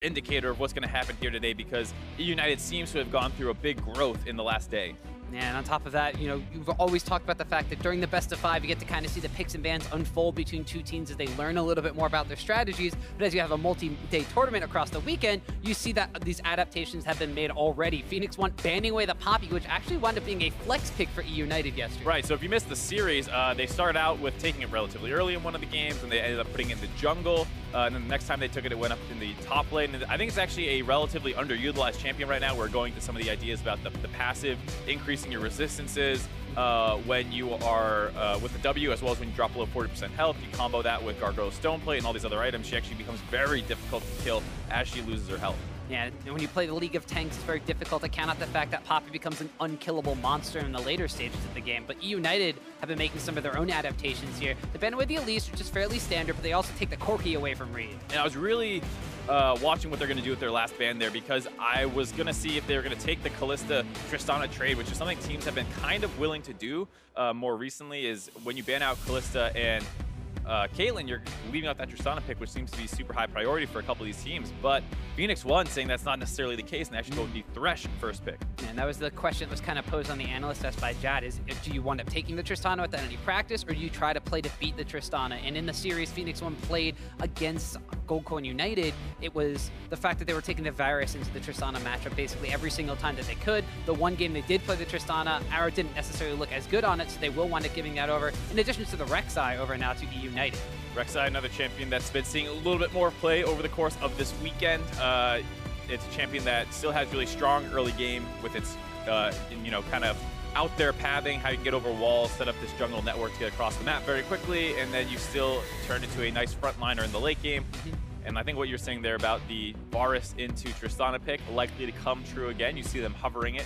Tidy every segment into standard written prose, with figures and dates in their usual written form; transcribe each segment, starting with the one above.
indicator of what's going to happen here today, because eUnited seems to have gone through a big growth in the last day. And on top of that, you know, you've always talked about the fact that during the best of 5, you get to kind of see the picks and bans unfold between two teams as they learn a little bit more about their strategies. But as you have a multi-day tournament across the weekend, you see that these adaptations have been made already. Phoenix1 banning away the Poppy, which actually wound up being a flex pick for eUnited yesterday. Right, so if you missed the series, they started out with taking it relatively early in one of the games, and they ended up putting it in the jungle. And then the next time they took it, it went up in the top lane. And I think it's actually a relatively underutilized champion right now. We're going to some of the ideas about the passive, increasing your resistances when you are with the W, as well as when you drop below 40% health. You combo that with Gargoyle Stoneplate and all these other items. She actually becomes very difficult to kill as she loses her health. Yeah, and when you play the League of Tanks, it's very difficult to count out the fact that Poppy becomes an unkillable monster in the later stages of the game. But eUnited have been making some of their own adaptations here. They ban away the Elise, which is fairly standard, but they also take the Corki away from Reed. And I was really watching what they're going to do with their last ban there, because I was going to see if they were going to take the Kalista Tristana trade, which is something teams have been kind of willing to do more recently, is when you ban out Kalista and Caitlyn, you're leaving out that Tristana pick, which seems to be super high priority for a couple of these teams. But Phoenix1 saying that's not necessarily the case, and they actually go with the Thresh first pick. And that was the question that was kind of posed on the analyst test by Jad, is do you wind up taking the Tristana without any practice, or do you try to play to beat the Tristana? And in the series Phoenix1 played against Goldcoin United, it was the fact that they were taking the Varus into the Tristana matchup basically every single time that they could. The one game they did play the Tristana, Arrow didn't necessarily look as good on it, so they will wind up giving that over, in addition to the Rek'Sai over now to eUnited. Rek'Sai, another champion that's been seeing a little bit more play over the course of this weekend. It's a champion that still has really strong early game with its, you know, kind of out there pathing, how you can get over walls, set up this jungle network to get across the map very quickly, and then you still turn into a nice frontliner in the late game. And I think what you're saying there about the Varus into Tristana pick likely to come true again. You see them hovering it.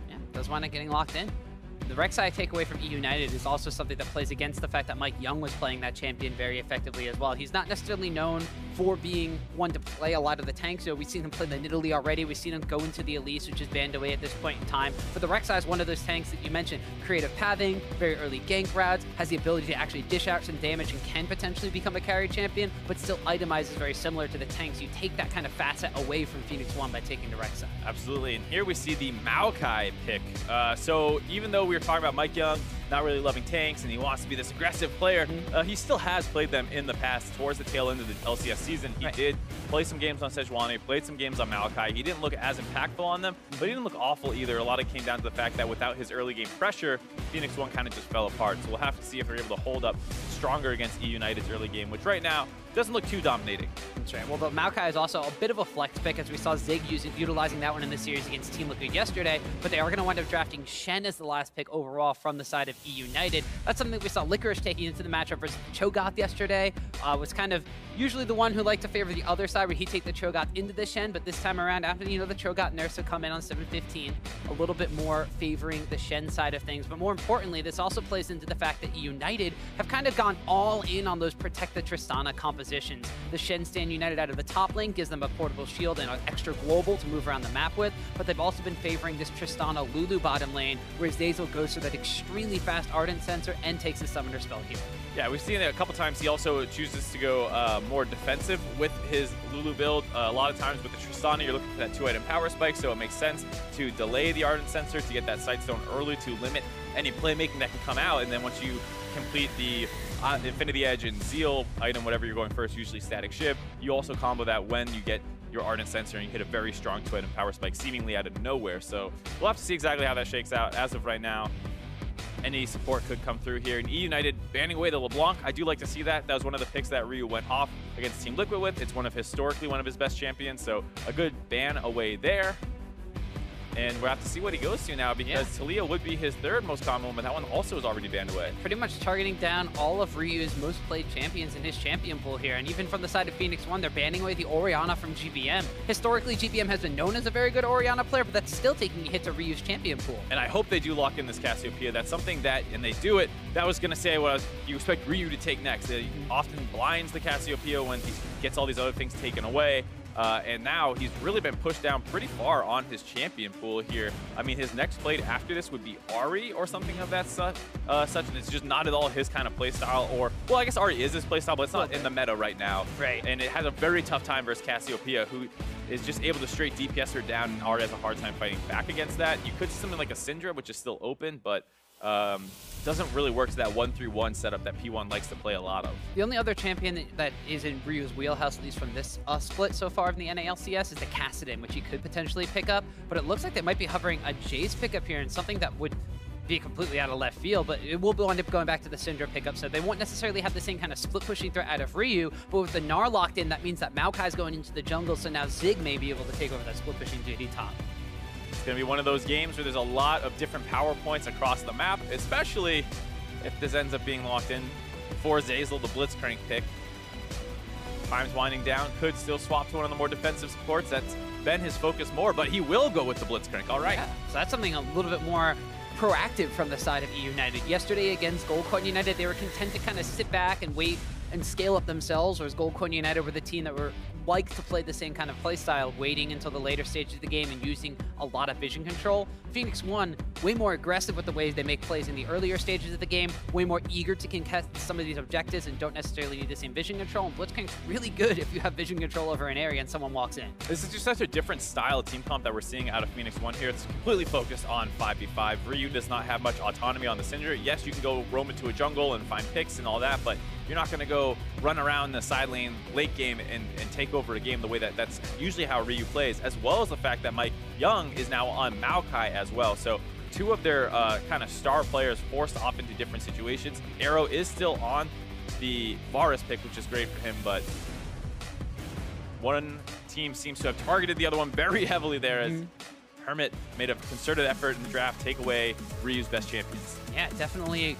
Yeah, does wind up getting locked in. The Rek'Sai takeaway from eUnited is also something that plays against the fact that MikeYeung was playing that champion very effectively as well. He's not necessarily known for being one to play a lot of the tanks. So we've seen him play the Nidalee already. We've seen him go into the Elise, which is banned away at this point in time. But the Rek'Sai is one of those tanks that you mentioned. Creative pathing, very early gank routes, has the ability to actually dish out some damage and can potentially become a carry champion, but still itemizes very similar to the tanks. You take that kind of facet away from Phoenix1 by taking the Rek'Sai. Absolutely, and here we see the Maokai pick. So even though we were talking about MikeYeung not really loving tanks and he wants to be this aggressive player, he still has played them in the past. Towards the tail end of the LCS season, he did play some games on Sejuani, played some games on Maokai. He didn't look as impactful on them, but he didn't look awful either. A lot of it came down to the fact that without his early game pressure, Phoenix1 kind of just fell apart. So we'll have to see if they're able to hold up stronger against eUnited's early game, which right now doesn't look too dominating. That's right. Well, the Maokai is also a bit of a flex pick, as we saw Zig utilizing that one in the series against Team Liquid yesterday, but they are going to wind up drafting Shen as the last pick overall from the side of eUnited. That's something that we saw Licorice taking into the matchup versus Cho'Gath yesterday. Was kind of usually the one who liked to favor the other side, where he'd take the Cho'Gath into the Shen, but this time around, after, you know, the Cho'Gath nerfs have come in on 715, a little bit more favoring the Shen side of things. But more importantly, this also plays into the fact that eUnited have kind of gone all in on those protect the Tristana compositions. The Shen stand United out of the top lane, gives them a portable shield and an extra global to move around the map with, but they've also been favoring this Tristana Lulu bottom lane, where Zeyzal goes for that extremely fast Ardent Sensor and takes his Summoner spell here. Yeah, we've seen it a couple times. He also chooses to go more defensive with his Lulu build. A lot of times with the Tristana, you're looking for that 2-item power spike, so it makes sense to delay the Ardent Sensor to get that Sightstone early to limit any playmaking that can come out, and then once you complete the Infinity Edge and Zeal item, whatever you're going first, usually Static Ship, you also combo that when you get your Ardent Sensor and you hit a very strong 2-item power spike seemingly out of nowhere. So we'll have to see exactly how that shakes out. As of right now, any support could come through here. And eUnited banning away the LeBlanc, I do like to see that. That was one of the picks that Ryu went off against Team Liquid with. It's historically one of his best champions, so a good ban away there. And we'll have to see what he goes to now, because Talia would be his third most common one, but that one also is already banned away. Pretty much targeting down all of Ryu's most played champions in his champion pool here. And even from the side of Phoenix1, they're banning away the Orianna from GBM. Historically, GBM has been known as a very good Orianna player, but that's still taking a hit to Ryu's champion pool. And I hope they do lock in this Cassiopeia. That's something that, and they do it, that was going to say what you expect Ryu to take next. He often blinds the Cassiopeia when he gets all these other things taken away. And now he's really been pushed down pretty far on his champion pool here. I mean, his next play after this would be Ahri or something of that such, and it's just not at all his kind of playstyle. Or, well, I guess Ahri is his playstyle, but it's not in the meta right now. Right. And it has a very tough time versus Cassiopeia, who is just able to straight DPS her down, and Ahri has a hard time fighting back against that. You could see something like a Syndra, which is still open, but doesn't really work to that 1-3-1 setup that P1 likes to play a lot of. The only other champion that is in Ryu's wheelhouse, at least from this split so far in the NALCS, is the Kassadin, which he could potentially pick up. But it looks like they might be hovering a Jace pickup here, and something that would be completely out of left field, but it will wind up going back to the Syndra pickup, so they won't necessarily have the same kind of split-pushing threat out of Ryu, but with the Gnar locked in, that means that Maokai's going into the jungle, so now Zig may be able to take over that split-pushing duty top. It's going to be one of those games where there's a lot of different power points across the map, especially if this ends up being locked in for Zeyzal, the Blitzcrank pick. Time's winding down, could still swap to one of the more defensive supports. That's been his focus more, but he will go with the Blitzcrank. All right. Yeah, so that's something a little bit more proactive from the side of eUnited. Yesterday against Goldcoin United, they were content to kind of sit back and wait and scale up themselves, whereas Goldcoin United were the team that were like to play the same kind of play style, waiting until the later stages of the game and using a lot of vision control. Phoenix1, way more aggressive with the ways they make plays in the earlier stages of the game, way more eager to contest some of these objectives and don't necessarily need the same vision control. And Blitzcrank's really good if you have vision control over an area and someone walks in. This is just such a different style of team comp that we're seeing out of Phoenix1 here. It's completely focused on 5v5. Ryu does not have much autonomy on the Syndra. Yes, you can go roam into a jungle and find picks and all that, but you're not going to go run around the side lane late game and take over a game the way that's usually how Ryu plays, as well as the fact that MikeYeung is now on Maokai as well. So two of their kind of star players forced off into different situations. Arrow is still on the Varus pick, which is great for him, but one team seems to have targeted the other one very heavily there as Hermit made a concerted effort in the draft, take away Ryu's best champions. Yeah, definitely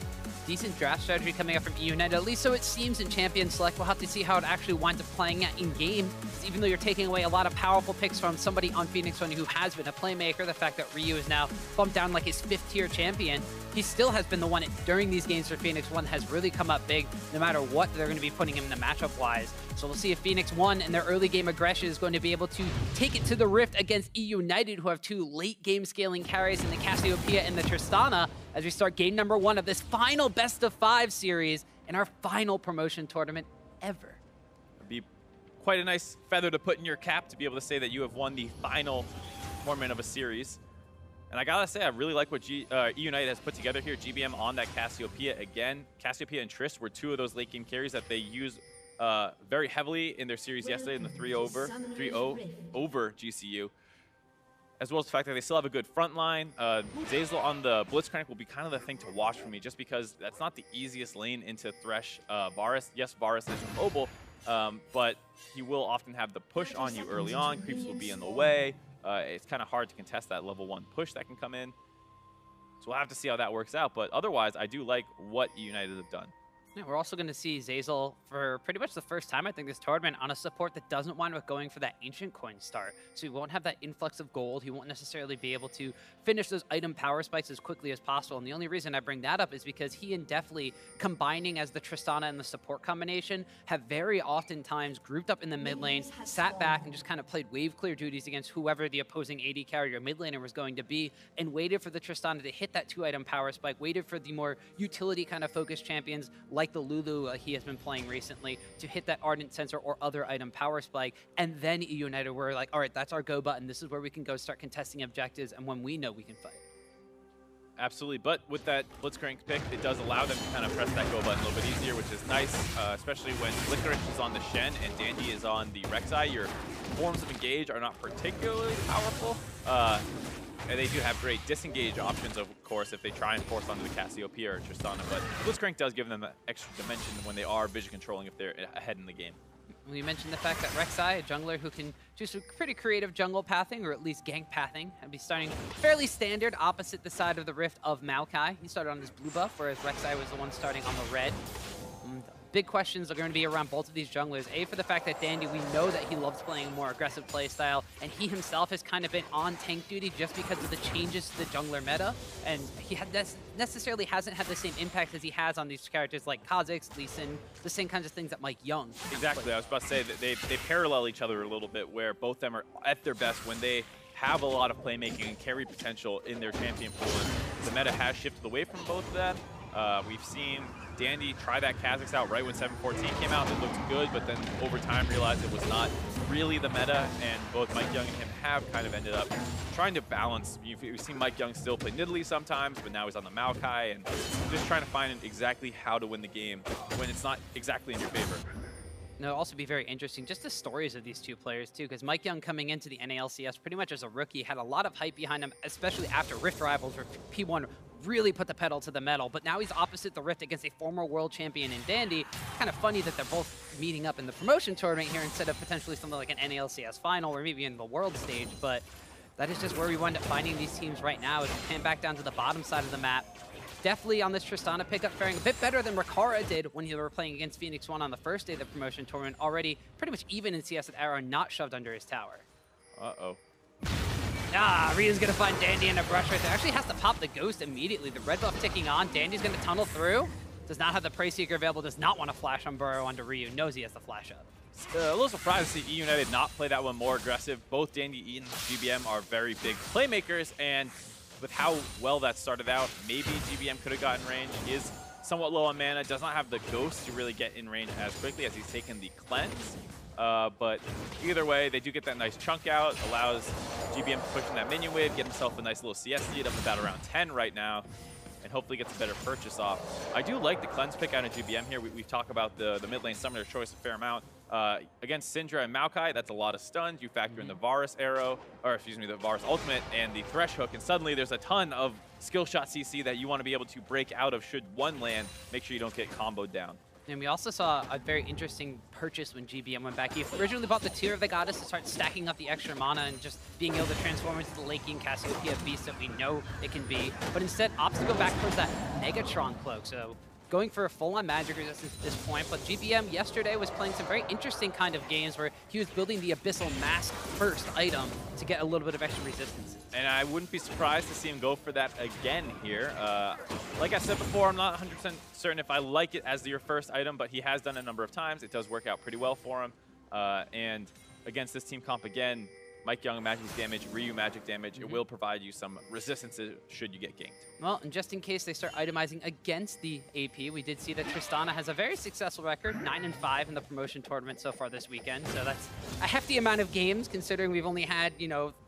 decent draft strategy coming up from eUnited, at least so it seems in Champion Select. We'll have to see how it actually winds up playing out in-game. Even though you're taking away a lot of powerful picks from somebody on Phoenix1 who has been a playmaker, the fact that Ryu is now bumped down like his 5th-tier champion, he still has been the one during these games for Phoenix1 has really come up big no matter what they're going to be putting him in the matchup-wise. So we'll see if Phoenix1 and their early game aggression is going to be able to take it to the Rift against eUnited, who have two late game scaling carries in the Cassiopeia and the Tristana, as we start game number 1 of this final best-of-5 series in our final promotion tournament ever. It'd be quite a nice feather to put in your cap to be able to say that you have won the final tournament of a series. And I gotta say, I really like what eUnited has put together here. GBM on that Cassiopeia again. Cassiopeia and Trist were two of those late game carries that they used very heavily in their series yesterday in the 3-0 over GCU. As well as the fact that they still have a good front line. Zeyzal on the Blitzcrank will be kind of the thing to watch for me, just because that's not the easiest lane into Thresh Varus. Yes, Varus is mobile, but he will often have the push on you early on. Creeps will be in the way. It's kind of hard to contest that level 1 push that can come in. So we'll have to see how that works out. But otherwise, I do like what eUnited have done. Yeah, we're also going to see Zeyzal for pretty much the first time, I think, this tournament on a support that doesn't wind up going for that Ancient Coin start. So he won't have that influx of gold. He won't necessarily be able to finish those item power spikes as quickly as possible. And the only reason I bring that up is because he and Deftly, combining as the Tristana and the support combination, have very oftentimes grouped up in the mid lane, sat back and just kind of played wave clear duties against whoever the opposing AD carrier mid laner was going to be, and waited for the Tristana to hit that 2-item power spike, waited for the more utility kind of focused champions like the Lulu he has been playing recently to hit that Ardent Sensor or other item power spike, and then eUnited were like, all right, that's our go button. This is where we can go start contesting objectives, and when we know we can fight. Absolutely, but with that Blitzcrank pick, it does allow them to kind of press that go button a little bit easier, which is nice, especially when Licorice is on the Shen and Dandy is on the Rek'Sai. Your forms of engage are not particularly powerful. And they do have great disengage options, of course, if they try and force onto the Cassiopeia or Tristana. But Blitzcrank does give them that extra dimension when they are vision controlling if they're ahead in the game. We mentioned the fact that Rek'Sai, a jungler who can do some pretty creative jungle pathing, or at least gank pathing, and be starting fairly standard opposite the side of the Rift of Maokai. He started on his blue buff, whereas Rek'Sai was the one starting on the red. big questions are going to be around both of these junglers. A, for the fact that Dandy, we know that he loves playing a more aggressive play style, and he himself has kind of been on tank duty just because of the changes to the jungler meta, and he necessarily hasn't had the same impact as he has on these characters like Kha'Zix, Lee Sin, the same kinds of things that MikeYeung. Exactly, I was about to say that they parallel each other a little bit, where both of them are at their best when they have a lot of playmaking and carry potential in their champion pool. And the meta has shifted away from both of them. We've seen Dandy try that Kha'Zix out right when 7.14 came out. It looked good, but then over time realized it was not really the meta, and both MikeYeung and him have kind of ended up trying to balance. We've seen MikeYeung still play Nidalee sometimes, but now he's on the Maokai, and just trying to find exactly how to win the game when it's not exactly in your favor. And it'll also be very interesting, just the stories of these two players, too, because MikeYeung coming into the NALCS pretty much as a rookie had a lot of hype behind him, especially after Rift Rivals, where P1 really put the pedal to the metal. But now he's opposite the Rift against a former world champion in Dandy. Kind of funny that they're both meeting up in the promotion tournament here instead of potentially something like an NALCS final or maybe in the world stage. But that is just where we wind up finding these teams right now as we pan back down to the bottom side of the map. Definitely on this Tristana pickup faring a bit better than Rek'Sai did when you were playing against Phoenix1 on the first day of the promotion tournament. Already pretty much even in CS with Arrow not shoved under his tower. Uh-oh. Ryu's going to find Dandy in a brush right there. Actually has to pop the Ghost immediately. The red buff ticking on. Dandy's going to tunnel through. Does not have the Prey Seeker available. Does not want to flash on Burrow onto Ryu. Knows he has the flash up. A little surprised to see eUnited not play that one more aggressive. Both Dandy and GBM are very big playmakers, and with how well that started out, maybe GBM could have gotten range. He is somewhat low on mana, does not have the Ghost to really get in range as quickly as he's taken the cleanse. But either way, they do get that nice chunk out, allows GBM to push in that minion wave, get himself a nice little CS lead up about around 10 right now, and hopefully gets a better purchase off. I do like the cleanse pick out of GBM here. We've talked about the mid lane summoner choice a fair amount. Against Syndra and Maokai, that's a lot of stuns. You factor in the Varus arrow, or excuse me, the Varus ultimate and the Thresh hook, and suddenly there's a ton of skill shot CC that you want to be able to break out of should one land. Make sure you don't get comboed down. And we also saw a very interesting purchase when GBM went back. He originally bought the Tear of the Goddess to start stacking up the extra mana and just being able to transform into the Laking Cassiopeia beast that we know it can be. But instead opts to go back towards that Megatron cloak. So going for a full-on magic resistance at this point. But GBM yesterday was playing some very interesting kind of games where he was building the Abyssal Mask first item to get a little bit of extra resistance. And I wouldn't be surprised to see him go for that again here. Like I said before, I'm not 100% certain if I like it as your first item, but he has done it a number of times. It does work out pretty well for him. And against this team comp again, MikeYeung magic damage, Ryu magic damage, it will provide you some resistance should you get ganked. Well, and just in case they start itemizing against the AP, we did see that Tristana has a very successful record, 9-5 in the promotion tournament so far this weekend. So that's a hefty amount of games considering we've only had,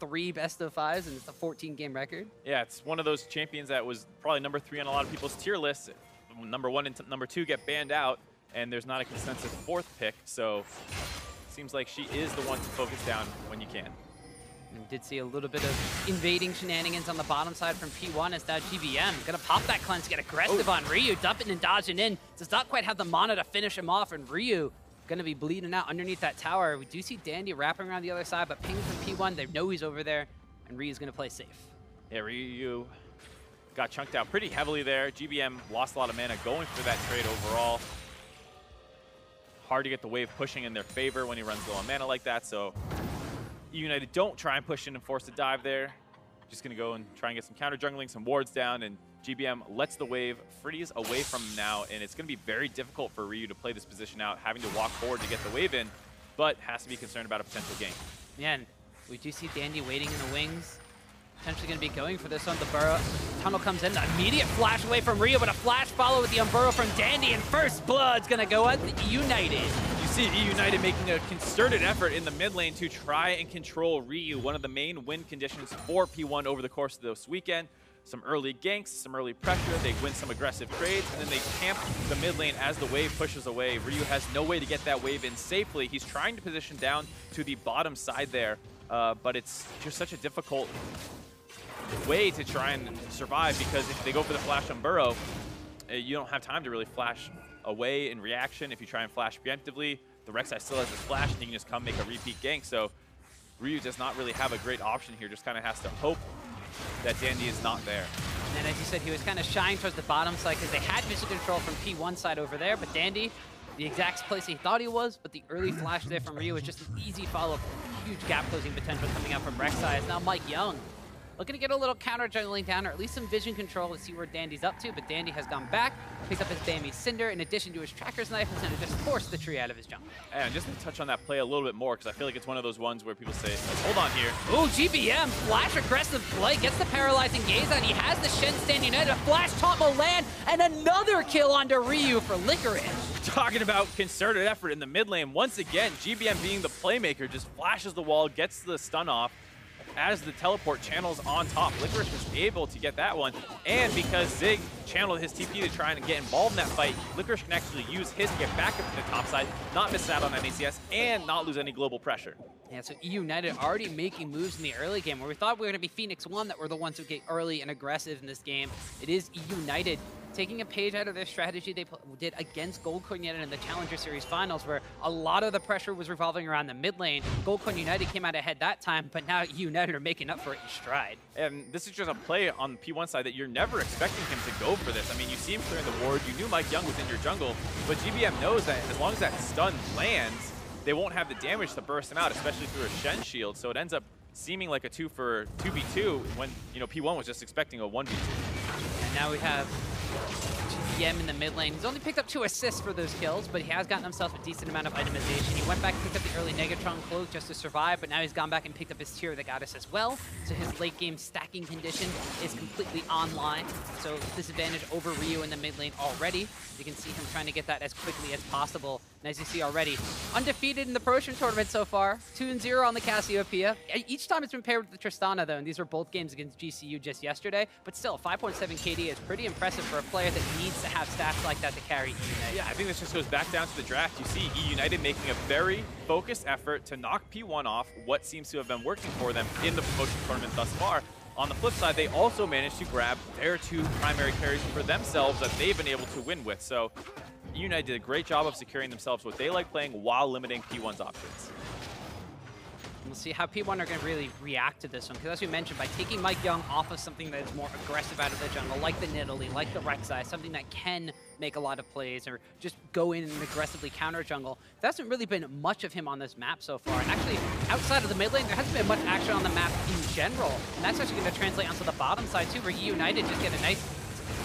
3 best of 5s and it's a 14-game record. Yeah, it's one of those champions that was probably number 3 on a lot of people's tier lists. Number 1 and number 2 get banned out, and there's not a consensus 4th pick. So seems like she is the one to focus down when you can. And did see a little bit of invading shenanigans on the bottom side from P1 as that GBM gonna pop that cleanse, get aggressive on Ryu, dumping and dodging in. Does not quite have the mana to finish him off, and Ryu gonna be bleeding out underneath that tower. We do see Dandy wrapping around the other side, but pinging from P1, they know he's over there, and Ryu's gonna play safe. Yeah, Ryu got chunked out pretty heavily there. GBM lost a lot of mana going for that trade overall. Hard to get the wave pushing in their favor when he runs low on mana like that, so eUnited don't try and push in and force a dive there. Just going to go and try and get some counter jungling, some wards down, and GBM lets the wave freeze away from him now, and it's going to be very difficult for Ryu to play this position out, having to walk forward to get the wave in, but has to be concerned about a potential gank. Yeah, and we do see Dandy waiting in the wings. Potentially going to be going for this one. The Burrow tunnel comes in, an immediate flash away from Ryu, but a flash follow with the Unburrow from Dandy, and first blood's going to go at the eUnited. You see eUnited making a concerted effort in the mid lane to try and control Ryu, one of the main win conditions for P1 over the course of this weekend. Some early ganks, some early pressure, they win some aggressive trades, and then they camp the mid lane as the wave pushes away. Ryu has no way to get that wave in safely. He's trying to position down to the bottom side there, but it's just such a difficult way to try and survive, because if they go for the flash on Burrow, you don't have time to really flash away in reaction. If you try and flash preemptively, the Rek'Sai still has his flash, and he can just come make a repeat gank. So Ryu does not really have a great option here, just kind of has to hope that Dandy is not there. And as you said, he was kind of shying towards the bottom side because they had vision control from P1 side over there, but Dandy the exact place he thought he was, but the early flash there from Ryu was just an easy follow-up. Huge gap closing potential coming out from Rek'Sai. Now MikeYeung looking to get a little counter juggling down, or at least some vision control to see where Dandy's up to, but Dandy has gone back, picked up his Bammy Syndra in addition to his Tracker's Knife, and to just force the tree out of his jungle. And just to touch on that play a little bit more, because I feel like it's one of those ones where people say, hold on here. Ooh, GBM, flash aggressive play, gets the paralyzing gaze out. He has the Shen standing united, a flash taunt will land, and another kill onto Ryu for Licorice. Talking about concerted effort in the mid lane, once again, GBM being the playmaker just flashes the wall, gets the stun off, as the teleport channels on top. Licorice was able to get that one, and because Zig channeled his TP to try and get involved in that fight, Licorice can actually use his to get back up to the top side, not miss out on that ACS, and not lose any global pressure. Yeah, so eUnited already making moves in the early game, where we thought we were going to be Phoenix1 that were the ones who get early and aggressive in this game. It is eUnited taking a page out of their strategy they did against Goldcorn United in the Challenger Series Finals, where a lot of the pressure was revolving around the mid lane. Goldcorn United came out ahead that time, but now eUnited are making up for it in stride. And this is just a play on the P1 side that you're never expecting him to go for this. I mean, you see him clearing the ward, you knew MikeYeung was in your jungle, but GBM knows that as long as that stun lands, they won't have the damage to burst him out, especially through a Shen shield. So it ends up seeming like a 2v2 when, you know, P1 was just expecting a 1v2. And now we have GBM in the mid lane. He's only picked up 2 assists for those kills, but he has gotten himself a decent amount of itemization. He went back and picked up the early Negatron cloak just to survive, but now he's gone back and picked up his Tear of the Goddess as well. So his late game stacking condition is completely online. So disadvantage over Ryu in the mid lane already. You can see him trying to get that as quickly as possible. And as you see already, undefeated in the Pro-Ocean tournament so far. 2-0 on the Cassiopeia. Each time it's been paired with the Tristana though, and these were both games against GCU just yesterday. But still, 5.7 KD is pretty impressive for a player that needs to have stats like that to carry eUnited. Yeah, I think this just goes back down to the draft. You see eUnited making a very focused effort to knock P1 off what seems to have been working for them in the promotion tournament thus far. On the flip side, they also managed to grab their 2 primary carries for themselves that they've been able to win with. So eUnited did a great job of securing themselves what they like playing while limiting P1's options. We'll see how P1 are going to really react to this one, because as we mentioned, by taking MikeYeung off of something that is more aggressive out of the jungle, like the Nidalee, like the Rek'Sai, something that can make a lot of plays or just go in and aggressively counter jungle, there hasn't really been much of him on this map so far. And actually, outside of the mid lane, there hasn't been much action on the map in general. And that's actually going to translate onto the bottom side too, where eUnited just get a nice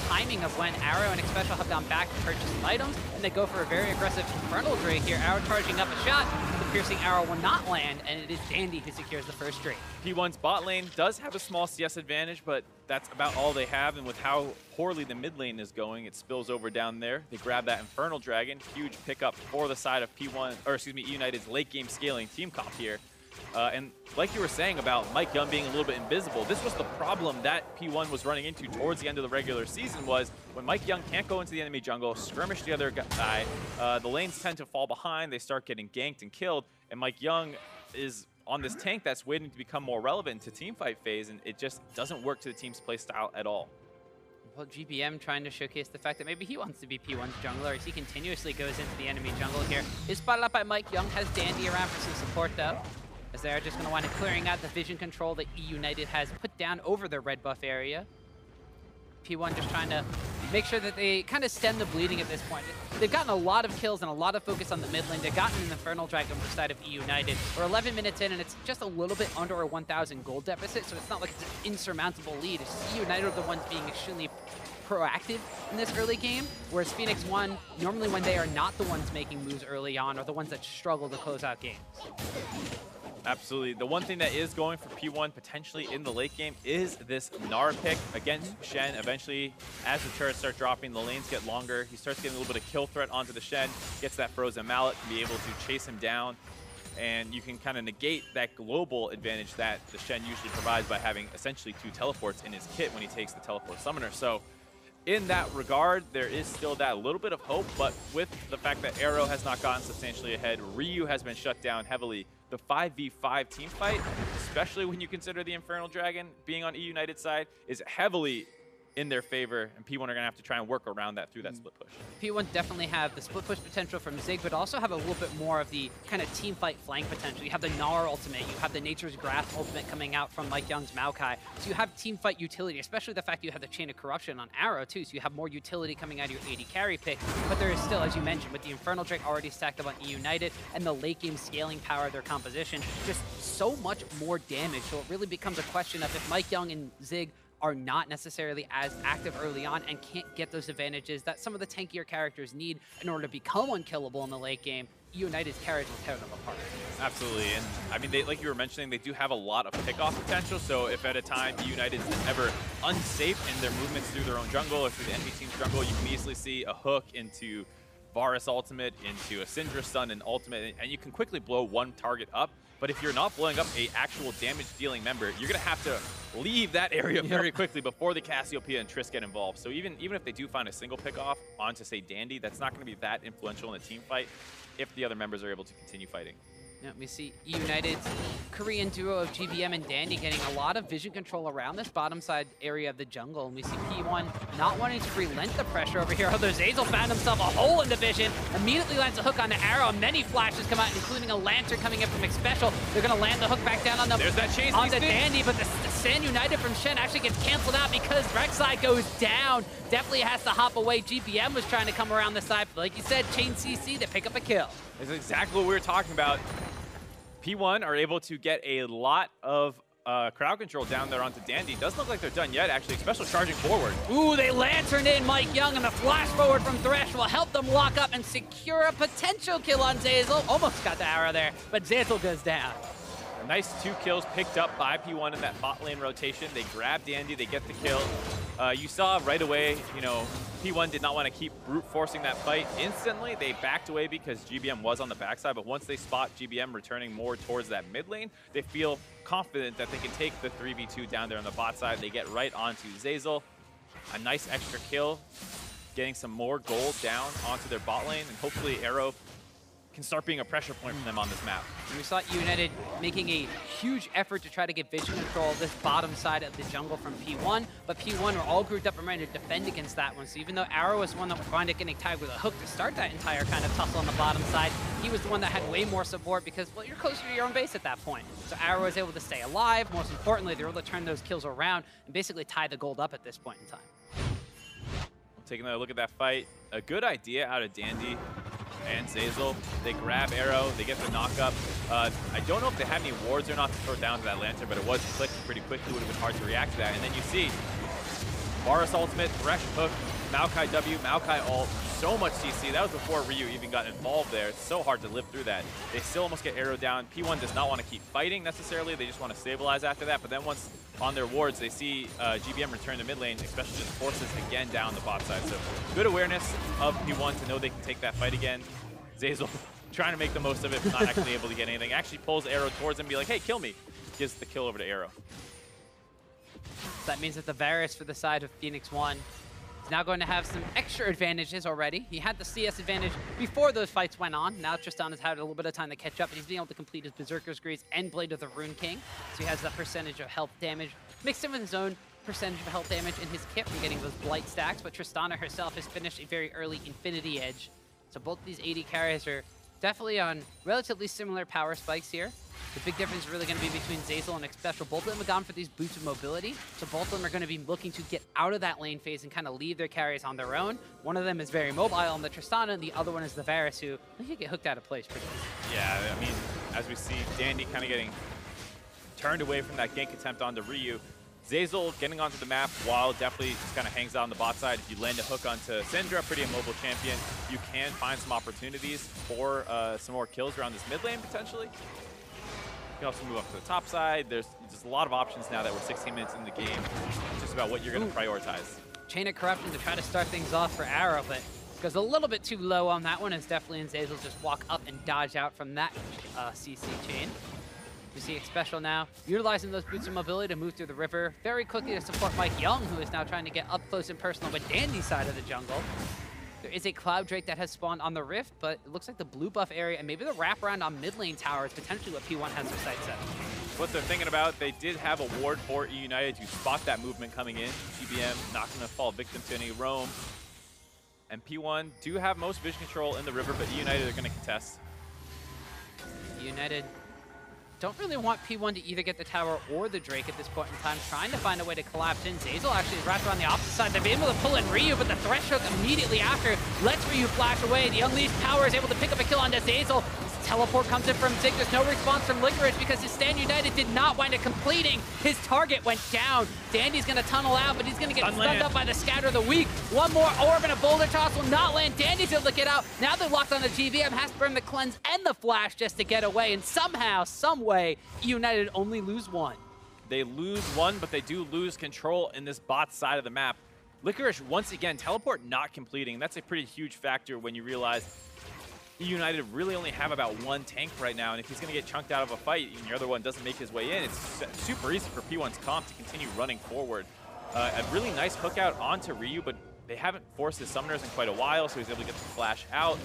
timing of when Arrow and Xpecial have gone back to purchase some items, and they go for a very aggressive Infernal Drake here. Arrow charging up a shot, the piercing arrow will not land, and it is Dandy who secures the first Drake. P1's bot lane does have a small CS advantage, but that's about all they have, and with how poorly the mid lane is going, it spills over down there. They grab that Infernal Dragon, huge pickup for the side of P1, or excuse me, eUnited's late game scaling team comp here. And like you were saying about MikeYeung being a little bit invisible, this was the problem that P1 was running into towards the end of the regular season, was when MikeYeung can't go into the enemy jungle, skirmish the other guy, the lanes tend to fall behind, they start getting ganked and killed, and MikeYeung is on this tank that's waiting to become more relevant to teamfight phase, and it just doesn't work to the team's play style at all. Well, GBM trying to showcase the fact that maybe he wants to be P1's jungler as he continuously goes into the enemy jungle here. Is spotted up by MikeYeung, has Dandy around for some support though, as they're just going to wind up clearing out the vision control that eUnited has put down over their red buff area. P1 just trying to make sure that they kind of stem the bleeding at this point. They've gotten a lot of kills and a lot of focus on the mid lane. They've gotten an Infernal Dragon on the side of eUnited. We're 11 minutes in, and it's just a little bit under a 1,000 gold deficit, so it's not like it's an insurmountable lead. It's just eUnited are the ones being extremely proactive in this early game, whereas Phoenix1, normally when they are not the ones making moves early on, are the ones that struggle to close out games. Absolutely. The one thing that is going for P1 potentially in the late game is this Gnar pick against Shen. Eventually, as the turrets start dropping, the lanes get longer. He starts getting a little bit of kill threat onto the Shen, gets that frozen mallet to be able to chase him down. And you can kind of negate that global advantage that the Shen usually provides by having essentially 2 teleports in his kit when he takes the teleport summoner. So in that regard, there is still that little bit of hope, but with the fact that Arrow has not gotten substantially ahead, Ryu has been shut down heavily. The 5v5 team fight, especially when you consider the Infernal Dragon being on eUnited's side, is heavily in their favor, and P1 are going to have to try and work around that through that split push. P1 definitely have the split push potential from Zig, but also have a little bit more of the kind of team fight flank potential. You have the Gnar ultimate, you have the Nature's Grasp ultimate coming out from MikeYeung's Maokai. So you have team fight utility, especially the fact you have the Chain of Corruption on Arrow too, so you have more utility coming out of your AD carry pick. But there is still, as you mentioned, with the Infernal Drake already stacked up on eUnited and the late game scaling power of their composition, just so much more damage. So it really becomes a question of if MikeYeung and Zig are not necessarily as active early on and can't get those advantages that some of the tankier characters need in order to become unkillable in the late game, eUnited's carries will tear them apart. Absolutely, and I mean, they, like you were mentioning, they do have a lot of pickoff potential, so if at a time eUnited is ever unsafe in their movements through their own jungle or through the enemy team's jungle, you can easily see a hook into Varus ultimate, into a Syndra stun and ultimate, and you can quickly blow one target up. But if you're not blowing up a actual damage-dealing member, you're going to have to leave that area very quickly before the Cassiopeia and Triss get involved. So even if they do find a single pick-off onto, say, Dandy, that's not going to be that influential in a team fight if the other members are able to continue fighting. Yeah, we see eUnited's Korean duo of GBM and Dandy getting a lot of vision control around this bottom side area of the jungle. And we see P1 not wanting to relent the pressure over here. Although Zeyzal found himself a hole in the vision, immediately lands a hook on the Arrow. Many flashes come out, including a Lantern coming in from Xpecial. They're going to land the hook back down on the, There's that chase on the Dandy, but the Sand United from Shen actually gets canceled out because Rek'Sai goes down. Definitely has to hop away. GBM was trying to come around the side, but like you said, chain CC to pick up a kill. That's exactly what we were talking about. P1 are able to get a lot of crowd control down there onto Dandy. Doesn't look like they're done yet, actually. Xpecial charging forward. Ooh, they lanterned in MikeYeung, and the flash forward from Thresh will help them lock up and secure a potential kill on Zeyzal. Almost got the arrow there, but Zeyzal goes down. A nice 2 kills picked up by P1 in that bot lane rotation. They grab Dandy, they get the kill. You saw right away, you know, P1 did not want to keep brute forcing that fight instantly. They backed away because GBM was on the backside, but once they spot GBM returning more towards that mid lane, they feel confident that they can take the 3v2 down there on the bot side. They get right onto Zeyzal. A nice extra kill, getting some more gold down onto their bot lane, and hopefully Arrow can start being a pressure point for them on this map. And we saw eUnited making a huge effort to try to get vision control of this bottom side of the jungle from P1, but P1 were all grouped up and ready to defend against that one. So even though Arrow was one that would find it getting tagged with a hook to start that entire kind of tussle on the bottom side, he was the one that had way more support because, well, you're closer to your own base at that point. So Arrow was able to stay alive. Most importantly, they were able to turn those kills around and basically tie the gold up at this point in time. Taking a look at that fight, a good idea out of Dandy and Zeyzal. They grab Arrow, they get the knockup. I don't know if they had any wards or not to throw down to that Lantern, but it was clicked pretty quickly. Would have been hard to react to that. And then you see Varus ultimate, Thresh hook, Maokai W, Maokai ult, so much CC. That was before Ryu even got involved there. It's so hard to live through that. They still almost get Arrow down. P1 does not want to keep fighting necessarily. They just want to stabilize after that. But then once on their wards, they see GBM return to mid lane, especially just forces again down the bot side. So good awareness of P1 to know they can take that fight again. Zeyzal trying to make the most of it, but not actually able to get anything. Actually pulls Arrow towards him and be like, hey, kill me. Gives the kill over to Arrow. That means that the Varus for the side of Phoenix1 is now going to have some extra advantages already. He had the CS advantage before those fights went on. Now Tristana's had a little bit of time to catch up, and he's been able to complete his Berserker's Grease and Blade of the Rune King. So he has that percentage of health damage mixed in with his own percentage of health damage in his kit from getting those Blight stacks. But Tristana herself has finished a very early Infinity Edge. So both these AD carries are definitely on relatively similar power spikes here. The big difference is really going to be between Zeyzal and Xpecial. Both of them have gone for these boots of mobility, so both of them are going to be looking to get out of that lane phase and kind of leave their carries on their own. One of them is very mobile on the Tristana, and the other one is the Varus, who I think get hooked out of place pretty easily. Yeah, I mean, as we see Dandy kind of getting turned away from that gank attempt onto Ryu. Zeyzal getting onto the map while Deftly just kind of hangs out on the bot side. If you land a hook onto Syndra, pretty immobile champion, you can find some opportunities for some more kills around this mid lane potentially. You can also move up to the top side. There's just a lot of options now that we're 16 minutes in the game. It's just about what you're going to prioritize. Chain of Corruption to try to start things off for Arrow, but goes a little bit too low on that one as Deftly and Zeyzal just walk up and dodge out from that CC chain. We see Xpecial now utilizing those boots of mobility to move through the river very quickly to support MikeYeung, who is now trying to get up close and personal with Dandy's side of the jungle. There is a Cloud Drake that has spawned on the Rift, but it looks like the blue buff area and maybe the wraparound on mid lane tower is potentially what P1 has their sights set. what they're thinking about. They did have a ward for eUnited to spot that movement coming in. GBM not going to fall victim to any roam. And P1 do have most vision control in the river, but eUnited are going to contest. United don't really want P1 to either get the tower or the Drake at this point in time, trying to find a way to collapse in. Zeyzal actually is wrapped around the opposite side. They've been able to pull in Ryu, but the Thresh hook immediately after lets Ryu flash away. The Unleashed power is able to pick up a kill onto Zeyzal. His teleport comes in from Zig. There's no response from Licorice because his Stand United did not wind up completing. His target went down. Dandy's going to tunnel out, but he's going to get stunned up by the Scatter of the Weak. One more orb and a boulder toss will not land. Dandy's able to get out. Now they're locked on the GVM, has to burn the cleanse and the flash just to get away. And somehow, some way, United only lose one. They lose one, but they do lose control in this bot side of the map. Licorice, once again, teleport not completing. That's a pretty huge factor when you realize eUnited really only have about one tank right now, and if he's going to get chunked out of a fight and your other one doesn't make his way in, it's super easy for P1's comp to continue running forward. A really nice hook out onto Ryu, but they haven't forced his summoners in quite a while, so he's able to get the flash out.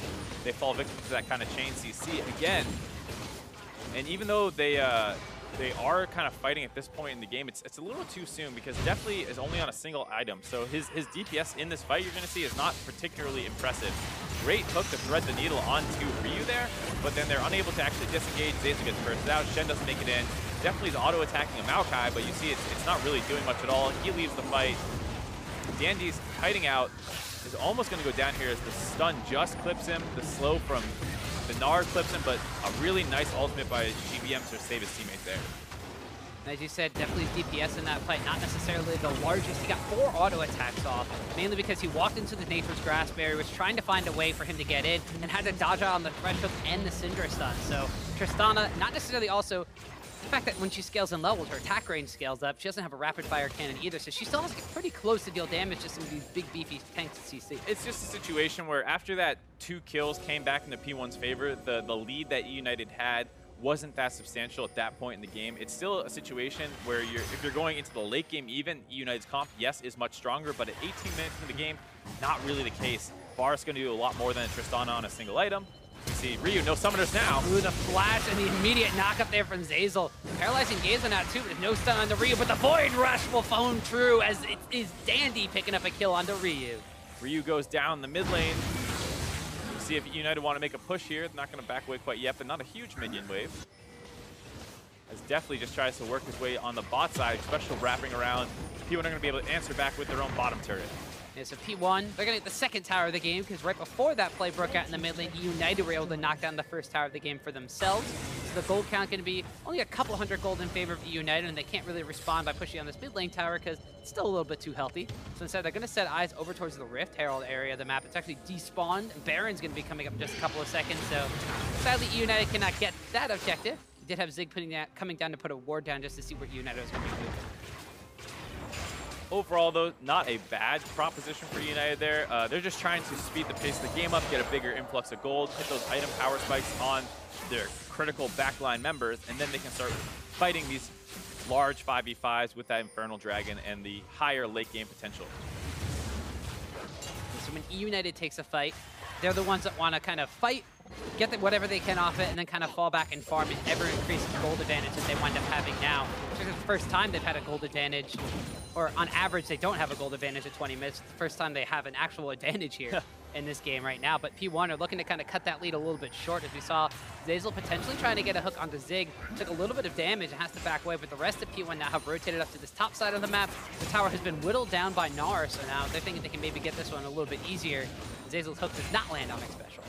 They fall victim to that kind of chain CC again. And even though they are kind of fighting at this point in the game, it's a little too soon because Deftly is only on a single item. So his DPS in this fight you're going to see is not particularly impressive. Great hook to thread the needle onto Ryu there, but then they're unable to actually disengage. Zeyzal gets bursted out. Shen doesn't make it in. Deftly's auto-attacking a Maokai, but you see it's not really doing much at all. He leaves the fight. Dandy's hiding out. Is almost going to go down here as the stun just clips him. The slow from the Gnar clips him, but a really nice ultimate by GBM to save his teammate there. As you said, Deftly's DPS in that fight, not necessarily the largest. He got 4 auto attacks off, mainly because he walked into the Nature's Grasp barrier, was trying to find a way for him to get in, and had to dodge out on the Thresh hook and the Syndra stun. So Tristana, not necessarily also the fact that when she scales in levels, her attack range scales up. She doesn't have a rapid fire cannon either, so she still has to get pretty close to deal damage to some of these big beefy tanks at CC. It's just a situation where after that 2 kills came back into P1's favor, the lead that eUnited had wasn't that substantial at that point in the game. It's still a situation where if you're going into the late game even, eUnited's comp, yes, is much stronger, but at 18 minutes into the game, not really the case. Varus going to do a lot more than a Tristana on a single item. You see Ryu, no summoners now. Ooh, the flash and the immediate knock up there from Zeyzal. Paralyzing Gaze on out too, but no stun onto Ryu, but the Void Rush will phone true as it is Dandy picking up a kill onto Ryu. Ryu goes down the mid lane. See if eUnited want to make a push here. They're not going to back away quite yet, but not a huge minion wave. As Deftly just tries to work his way on the bot side, Xpecial wrapping around. P1 are going to be able to answer back with their own bottom turret. Yeah, so P1, they're going to get the second tower of the game because right before that play broke out in the mid lane, eUnited were able to knock down the first tower of the game for themselves. So the gold count going to be only a couple hundred gold in favor of eUnited, and they can't really respond by pushing on this mid lane tower because it's still a little bit too healthy. So instead, they're going to set eyes over towards the Rift Herald area of the map. It's actually despawned. Baron's going to be coming up in just a couple of seconds, so sadly eUnited cannot get that objective. We did have Zig coming down to put a ward down just to see where eUnited was going to be moving. Overall, though, not a bad proposition for eUnited there. They're just trying to speed the pace of the game up, get a bigger influx of gold, hit those item power spikes on their critical backline members, and then they can start fighting these large 5v5s with that Infernal Dragon and the higher late game potential. So when eUnited takes a fight, they're the ones that want to kind of fight, get whatever they can off it, and then kind of fall back and farm an ever-increasing gold advantage that they wind up having now. Which is the first time they've had a gold advantage, or on average they don't have a gold advantage at 20 minutes. It's the first time they have an actual advantage here in this game right now. But P1 are looking to kind of cut that lead a little bit short, as we saw Zeyzal potentially trying to get a hook onto Zig. Took a little bit of damage and has to back away, but the rest of P1 now have rotated up to this top side of the map. The tower has been whittled down by Gnar, so now they're thinking they can maybe get this one a little bit easier. Zeyzal's hook does not land on Xpecial.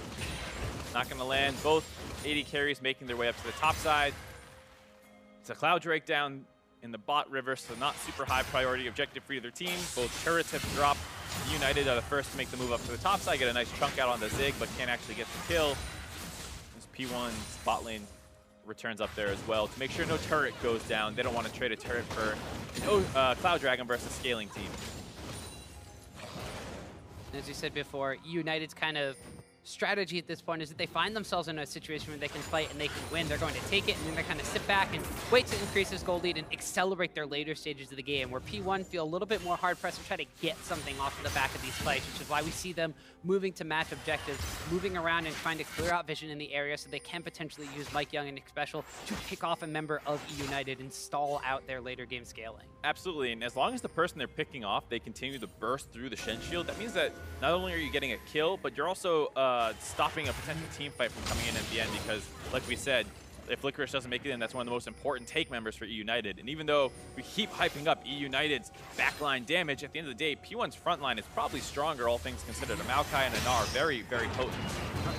Not going to land. Both AD carries making their way up to the top side. It's a Cloud Drake down in the bot river, so not super high priority objective for either team. Both turrets have dropped. eUnited are the first to make the move up to the top side, get a nice chunk out on the Zig, but can't actually get the kill. This P1's bot lane returns up there as well to make sure no turret goes down. They don't want to trade a turret for no Cloud Dragon versus scaling team. As you said before, eUnited's kind of strategy at this point is that they find themselves in a situation where they can fight and they can win. They're going to take it, and then they kind of sit back and wait to increase this goal lead and accelerate their later stages of the game, where P1 feel a little bit more hard-pressed to try to get something off of the back of these fights, which is why we see them moving to match objectives, moving around and trying to clear out vision in the area so they can potentially use MikeYeung and Xpecial to pick off a member of eUnited and stall out their later game scaling. Absolutely, and as long as the person they're picking off, they continue to burst through the Shen shield, that means that not only are you getting a kill, but you're also stopping a potential team fight from coming in at the end, because, like we said, if Licorice doesn't make it in, that's one of the most important take members for eUnited. And even though we keep hyping up eUnited's backline damage, at the end of the day, P1's front line is probably stronger, all things considered. A Maokai and a Gnar, very, very potent.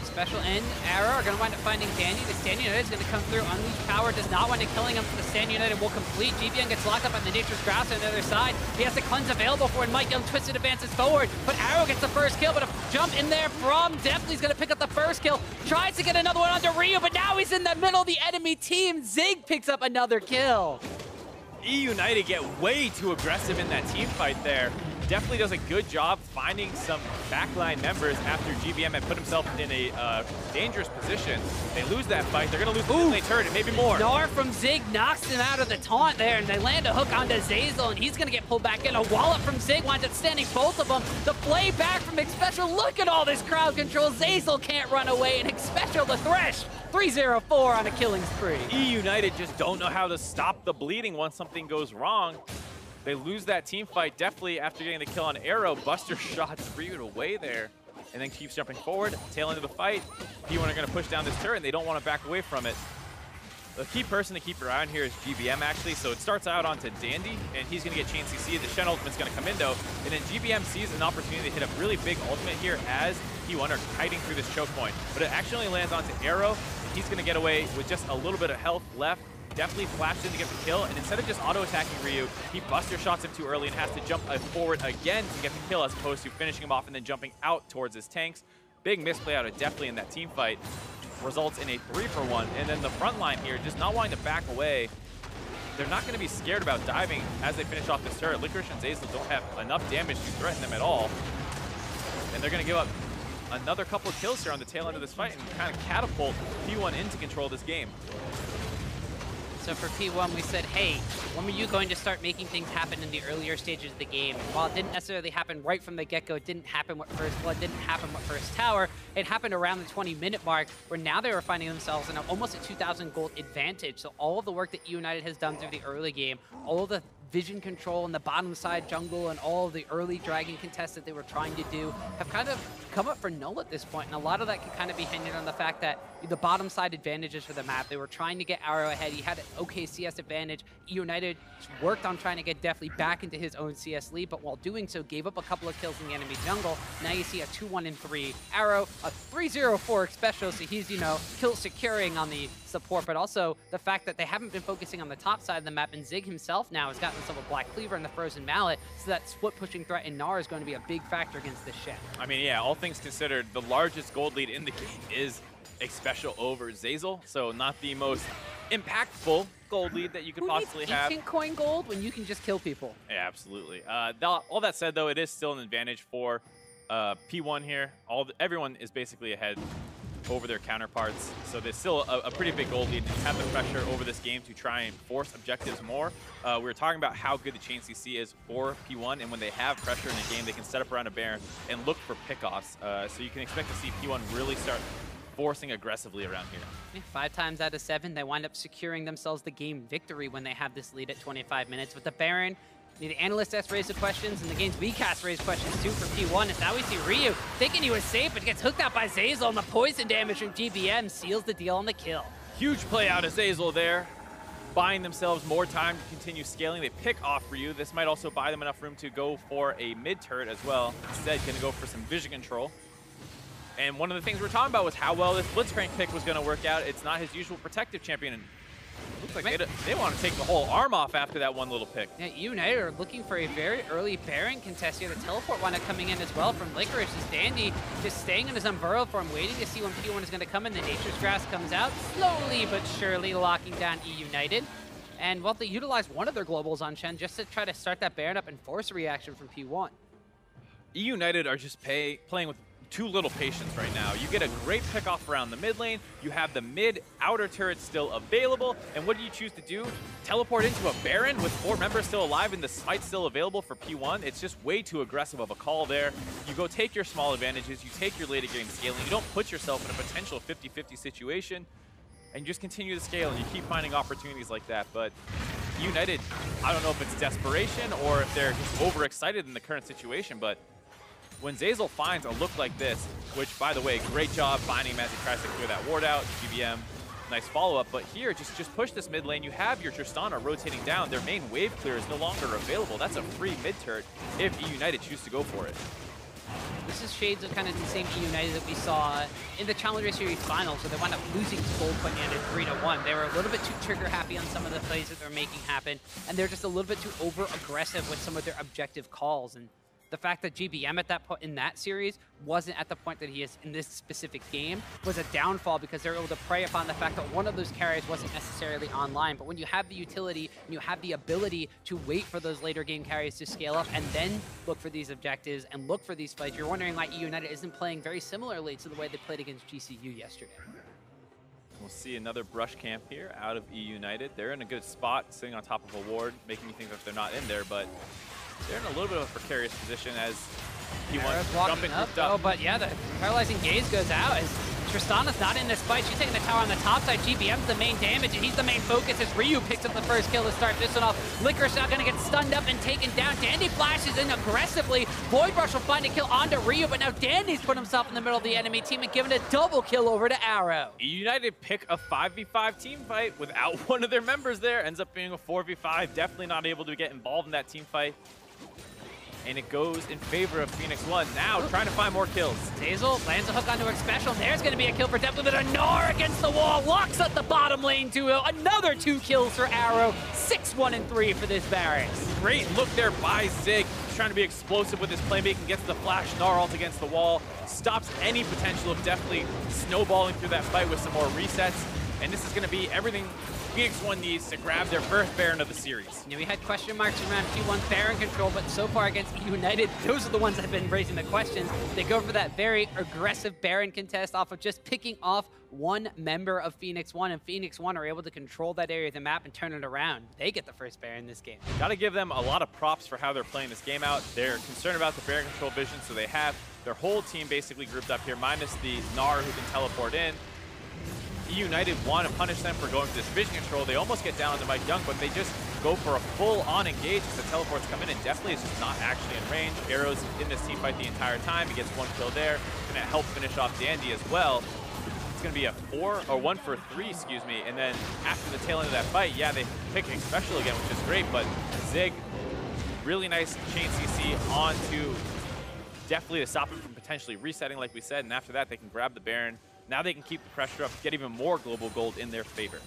Xpecial and Arrow are going to wind up finding Dandy. The Stand United is going to come through. Unleashed Power does not wind up killing him. The Stand United will complete. GBN gets locked up on the Nature's Grasp on the other side. He has the cleanse available for when MikeYeung twisted advances forward. But Arrow gets the first kill, but a jump in there from Deftly's going to pick up the first kill. Tries to get another one onto Ryu, but now he's in the middle of the enemy team. Zig picks up another kill. eUnited get way too aggressive in that team fight there. Definitely does a good job finding some backline members after GBM had put himself in a dangerous position. They lose that fight. They're going to lose the mid lane turret and maybe more. Gnar from Zig knocks him out of the taunt there, and they land a hook onto Zeyzal, and he's going to get pulled back in. A wallop from Zig winds up standing both of them. The play back from Xpecial. Look at all this crowd control. Zeyzal can't run away, and Xpecial the Thresh. 3-0-4 on a killing spree. eUnited just don't know how to stop the bleeding once something goes wrong. They lose that team fight definitely after getting the kill on Arrow. Buster shots Ryu away there and then keeps jumping forward. Tail end of the fight. P1 are going to push down this turret and they don't want to back away from it. The key person to keep around here is GBM actually. So it starts out onto Dandy and he's going to get chain CC. The Shen ultimate's going to come in though. And then GBM sees an opportunity to hit a really big ultimate here as P1 are kiting through this choke point. But it actually lands onto Arrow. And he's going to get away with just a little bit of health left. Definitely flashed in to get the kill, and instead of just auto-attacking Ryu, he buster shots him too early and has to jump forward again to get the kill as opposed to finishing him off and then jumping out towards his tanks. Big misplay out of Deftly in that team fight results in a 3-for-1, and then the front line here just not wanting to back away. They're not going to be scared about diving as they finish off this turret. Licorice and Zeyzal don't have enough damage to threaten them at all, and they're going to give up another couple of kills here on the tail end of this fight and kind of catapult P1 into control of this game. So for P1, we said, hey, when were you going to start making things happen in the earlier stages of the game? And while it didn't necessarily happen right from the get-go, it didn't happen with First Blood, didn't happen with First Tower, it happened around the 20-minute mark, where now they were finding themselves in almost a 2,000 gold advantage. So all of the work that eUnited has done through the early game, all of the vision control on the bottom side jungle and all of the early dragon contests that they were trying to do have kind of come up for null at this point. And a lot of that can kind of be hinged on the fact that the bottom side advantages for the map, they were trying to get Arrow ahead. He had an okay CS advantage. eUnited worked on trying to get Deftly back into his own CS lead, but while doing so, gave up a couple of kills in the enemy jungle. Now you see a 2-1-3 Arrow, a 3-0-4 Xpecial, so he's, kill securing on the support, but also the fact that they haven't been focusing on the top side of the map, and Zig himself now has gotten himself a Black Cleaver and the Frozen Mallet, so that split pushing threat in Gnar is going to be a big factor against this Shen. I mean, yeah, all things considered, the largest gold lead in the game is Xpecial over Zeyzal, so not the most impactful gold lead that you could possibly have. 18 coin gold when you can just kill people. Yeah, absolutely. All that said, though, it is still an advantage for P1 here. Everyone is basically ahead over their counterparts, so there's still a pretty big gold lead and have the pressure over this game to try and force objectives more. We were talking about how good the chain CC is for P1, and when they have pressure in a game, they can set up around a Baron and look for pickoffs. So you can expect to see P1 really start forcing aggressively around here. Yeah, 5 times out of 7, they wind up securing themselves the game victory when they have this lead at 25 minutes. With the Baron, the analyst has raised the questions, and the game's WeCast raised questions too for P1. And now we see Ryu thinking he was safe, but gets hooked out by Zeyzal, and the poison damage from GBM seals the deal on the kill. Huge play out of Zeyzal there, buying themselves more time to continue scaling. They pick off Ryu. This might also buy them enough room to go for a mid turret as well. Instead, going to go for some vision control. And one of the things we're talking about was how well this Blitzcrank pick was going to work out. It's not his usual protective champion. And looks like they want to take the whole arm off after that one little pick. Yeah, eUnited are looking for a very early Baron contest here. The teleport wind up coming in as well from Licorice. Is Dandy just staying in his Umbrella form, waiting to see when P1 is going to come in. The Nature's Grass comes out, slowly but surely locking down eUnited. And well, they utilized one of their globals on Shen just to try to start that Baron up and force a reaction from P1. eUnited are just playing with too little patience right now. You get a great pick off around the mid lane. You have the mid outer turret still available. And what do you choose to do? Teleport into a Baron with 4 members still alive and the smite still available for P1. It's just way too aggressive of a call there. You go take your small advantages. You take your later game scaling. You don't put yourself in a potential 50-50 situation. And you just continue to scale and you keep finding opportunities like that. But eUnited, I don't know if it's desperation or if they're just overexcited in the current situation, but when Zeyzal finds a look like this, which, by the way, great job finding him as he tries to clear that ward out, GBM, nice follow-up, but here, just push this mid lane. You have your Tristana rotating down. Their main wave clear is no longer available. That's a free mid turret if eUnited choose to go for it. This is shades of kind of the same eUnited that we saw in the Challenger Series finals, where they wound up losing to Gold putting it at 3-1. They were a little bit too trigger happy on some of the plays that they're making happen, and they're just a little bit too over-aggressive with some of their objective calls. And the fact that GBM at that point in that series wasn't at the point that he is in this specific game was a downfall, because they're able to prey upon the fact that one of those carries wasn't necessarily online. But when you have the utility and you have the ability to wait for those later game carries to scale up and then look for these objectives and look for these fights, you're wondering why eUnited isn't playing very similarly to the way they played against GCU yesterday. We'll see another brush camp here out of eUnited. They're in a good spot, sitting on top of a ward, making me think that they're not in there, but they're in a little bit of a precarious position as he wants to jump in grouped up. Oh, but yeah, the paralyzing gaze goes out as Tristana's not in this fight. She's taking the tower on the top side. GBM's the main damage, and he's the main focus as Ryu picks up the first kill to start this one off. Licorice now gonna get stunned up and taken down. Dandy flashes in aggressively. Void Rush will find a kill onto Ryu, but now Dandy's put himself in the middle of the enemy team and given a double kill over to Arrow. eUnited pick a 5v5 team fight without one of their members there. Ends up being a 4v5. Definitely not able to get involved in that team fight. And it goes in favor of Phoenix1. Now trying to find more kills. Zeyzal lands a hook onto Xpecial. There's going to be a kill for Deftly, but a Gnar against the wall. Locks up the bottom lane 2-0. Another 2 kills for Arrow. 6-1-3 for this Varus. Great look there by Zig. He's trying to be explosive with his playmaking. Gets the flash. Gnar ult against the wall. Stops any potential of Deftly snowballing through that fight with some more resets. And this is going to be everything Phoenix1 needs to grab their first Baron of the series. Yeah, we had question marks around P1's Baron control, but so far against eUnited, those are the ones that have been raising the questions. They go for that very aggressive Baron contest off of just picking off one member of Phoenix1, and Phoenix1 are able to control that area of the map and turn it around. They get the first Baron in this game. Gotta give them a lot of props for how they're playing this game out. They're concerned about the Baron control vision, so they have their whole team basically grouped up here, minus the Gnar who can teleport in. eUnited want to punish them for going for this vision control. They almost get down to MikeYeung, but they just go for a full-on engage as the teleports come in, and Deftly is just not actually in range. Arrow's in this team fight the entire time. He gets 1 kill there. Gonna help finish off Dandy as well. It's gonna be a 1 for 3, excuse me. And then after the tail end of that fight, yeah, they pick Xpecial again, which is great, but Zig, really nice chain CC onto Deftly to stop him from potentially resetting, like we said, and after that, they can grab the Baron. Now they can keep the pressure up, get even more global gold in their favor.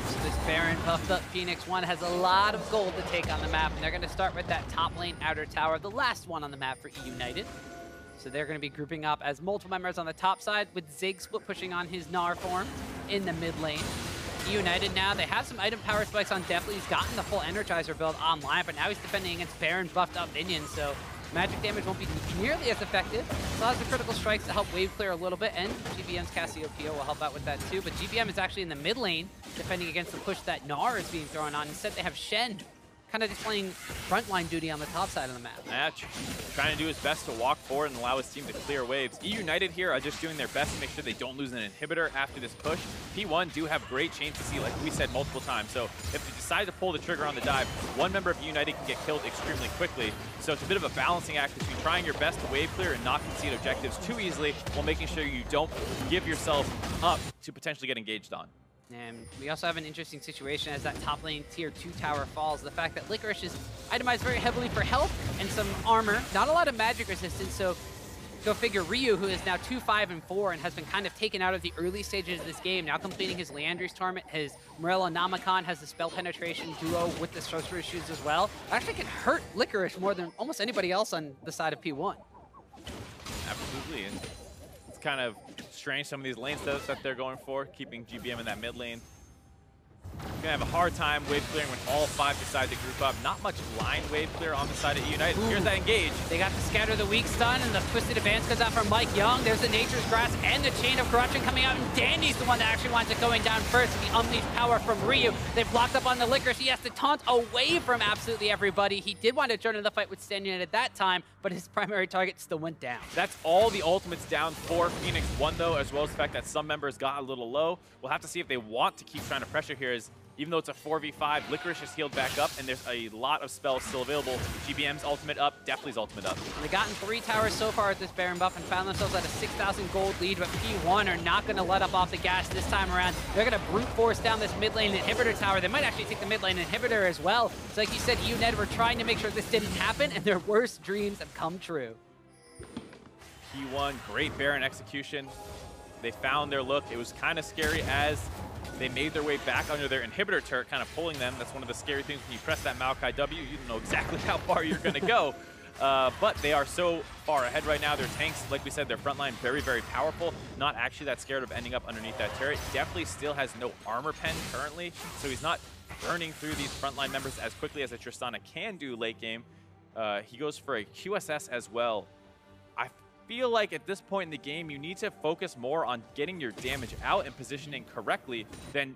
So this Baron buffed up Phoenix1 has a lot of gold to take on the map, and they're going to start with that top lane outer tower, the last one on the map for eUnited. So they're going to be grouping up as multiple members on the top side, with Zig split pushing on his Gnar form in the mid lane. eUnited now, they have some item power spikes on Deftly. He's gotten the full Energizer build online, but now he's defending against Baron buffed up minions, so magic damage won't be nearly as effective. Still has the critical strikes to help wave clear a little bit, and GBM's Cassiopeia will help out with that too. But GBM is actually in the mid lane, defending against the push that Gnar is being thrown on. Instead, they have Shen kind of just playing frontline duty on the top side of the map. Trying to do his best to walk forward and allow his team to clear waves. eUnited here are just doing their best to make sure they don't lose an inhibitor after this push. P1 do have great chain CC, like we said multiple times. So if they decide to pull the trigger on the dive, one member of eUnited can get killed extremely quickly. So it's a bit of a balancing act between trying your best to wave clear and not concede objectives too easily, while making sure you don't give yourself up to potentially get engaged on. And we also have an interesting situation as that top lane tier 2 tower falls. The fact that Licorice is itemized very heavily for health and some armor. Not a lot of magic resistance, so go figure. Ryu, who is now 2-5-4 and has been kind of taken out of the early stages of this game, now completing his Leandry's Torment. His Morello Namacon has the spell penetration duo with the sorcerer shoes as well. Actually can hurt Licorice more than almost anybody else on the side of P1. Absolutely, and it's kind of strange some of these lane setups that they're going for, keeping GBM in that mid lane. Gonna have a hard time wave clearing when all 5 decide to group up. Not much line wave clear on the side of eUnited. Here's that engage. They got the scatter the weak stun, and the twisted advance goes out from MikeYeung. There's the Nature's Grasp and the Chain of Corruption coming out, and Dandy's the one that actually winds up going down first with the unleashed power from Ryu. They've blocked up on the Licorice. He has to taunt away from absolutely everybody. He did want to join in the fight with Shen at that time, but his primary target still went down. That's all the ultimates down for Phoenix1 though, as well as the fact that some members got a little low. We'll have to see if they want to keep trying to pressure here, as even though it's a 4v5, Licorice is healed back up, and there's a lot of spells still available. GBM's ultimate up, Deftly's ultimate up. They've gotten 3 towers so far at this Baron buff and found themselves at a 6,000 gold lead, but P1 are not going to let up off the gas this time around. They're going to brute force down this mid lane inhibitor tower. They might actually take the mid lane inhibitor as well. So like you said, EUNED were trying to make sure this didn't happen, and their worst dreams have come true. P1, great Baron execution. They found their look. It was kind of scary as they made their way back under their inhibitor turret, kind of pulling them. That's one of the scary things when you press that Maokai W. You don't know exactly how far you're going to go. But they are so far ahead right now. Their tanks, like we said, their front line very, very powerful. Not actually that scared of ending up underneath that turret. Definitely still has no armor pen currently, so he's not burning through these frontline members as quickly as a Tristana can do late game. He goes for a QSS as well. I feel like at this point in the game, you need to focus more on getting your damage out and positioning correctly than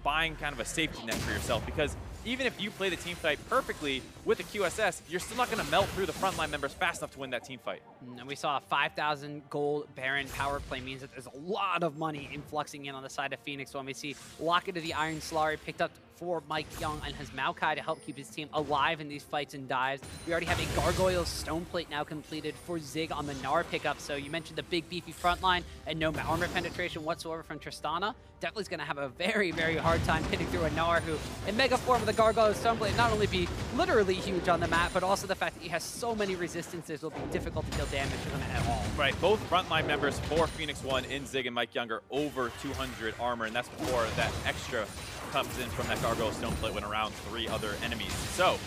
buying kind of a safety net for yourself, because even if you play the team fight perfectly with a QSS, you're still not going to melt through the frontline members fast enough to win that team fight. And we saw a 5,000 gold Baron power play means that there's a lot of money influxing in on the side of Phoenix1. We see Locket of the Iron Slurry picked up for MikeYeung and his Maokai to help keep his team alive in these fights and dives. We already have a Gargoyle's Stone Plate now completed for Zig on the Gnar pickup. So you mentioned the big beefy front line and no armor penetration whatsoever from Tristana. Deftly's going to have a very, very hard time hitting through a Gnar who, in mega form of the Gargoyle's Stone Plate, not only be literally huge on the map, but also the fact that he has so many resistances will be difficult to deal damage to him at all. Right, both frontline members for Phoenix1 in Zig and MikeYeung are over 200 armor, and that's before that extra comes in from that Gargoyle Stone Plate when around 3 other enemies. So,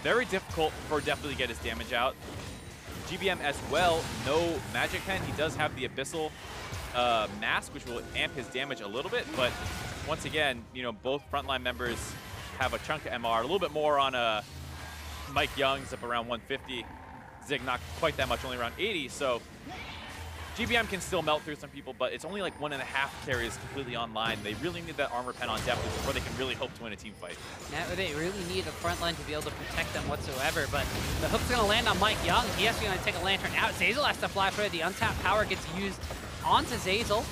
very difficult for Deftly to get his damage out. GBM as well, no magic pen. He does have the Abyssal mask, which will amp his damage a little bit, but once again, you know, both frontline members have a chunk of MR, a little bit more on MikeYeung's up around 150. Zig not quite that much, only around 80, so GBM can still melt through some people, but it's only like 1.5 carries completely online. They really need that armor pen on Deftly before they can really hope to win a team fight. Now they really need a front line to be able to protect them whatsoever, but the hook's going to land on MikeYeung. He actually going to take a lantern out. Zeyzal has to fly for it. The untapped power gets used onto Zeyzal,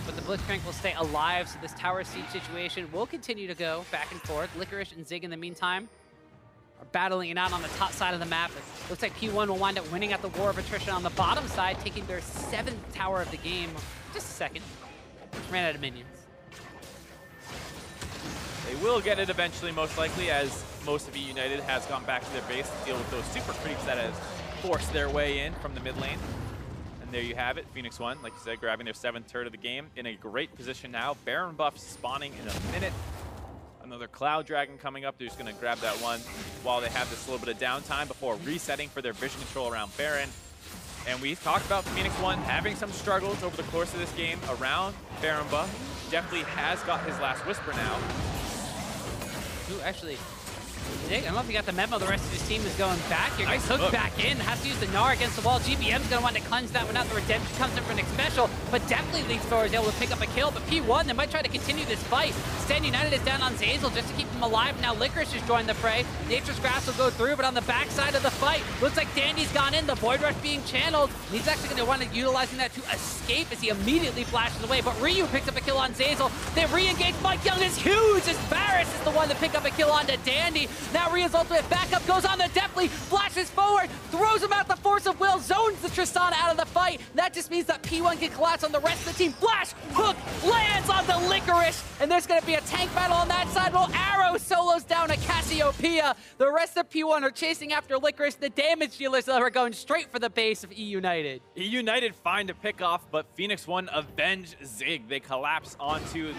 but the Blitzcrank will stay alive, so this tower siege situation will continue to go back and forth. Licorice and Zig in the meantime are battling it out on the top side of the map. It looks like P1 will wind up winning at the War of Attrition on the bottom side, taking their 7th tower of the game. Just a second. Just ran out of minions. They will get it eventually, most likely, as most of eUnited has gone back to their base to deal with those super creeps that have forced their way in from the mid lane. And there you have it, Phoenix1, like you said, grabbing their 7th turret of the game in a great position now. Baron buff spawning in a minute. Another Cloud Dragon coming up. They're just going to grab that one while they have this little bit of downtime before resetting for their vision control around Baron. And we talked about Phoenix1 having some struggles over the course of this game around Baron buff. Deftly has got his last Whisper now. Ooh, actually, Zig, I don't know if you got the memo. The rest of his team is going back here. Nice Hook hook. back in. Has to use the Gnar against the wall. GBM's going to want to cleanse that one out. The redemption comes in for an Xpecial, but Deftly leads forward, is able to pick up a kill. But P1, they might try to continue this fight. Stand United is down on Zeyzal just to keep him alive. Now Licorice has joined the fray. Nature's Grasp will go through, but on the backside of the fight, looks like Dandy's gone in. The Void Rush being channeled. And he's actually going to want to utilizing that to escape as he immediately flashes away. But Ryu picks up a kill on Zeyzal. They re-engage. MikeYeung is huge as Varus is the one to pick up a kill onto Dandy. Now Ryu's ultimate backup goes on the Deftly, flashes forward, throws him out the force of will, zones the Tristana out of the fight. That just means that P1 can collapse on the rest of the team. Flash, hook, lands on the Licorice, and there's going to be a tank battle on that side. Well, Arrow solos down a Cassiopeia. The rest of P1 are chasing after Licorice. The damage dealers are going straight for the base of eUnited. eUnited find a pick off, but Phoenix1 avenge Zig. They collapse onto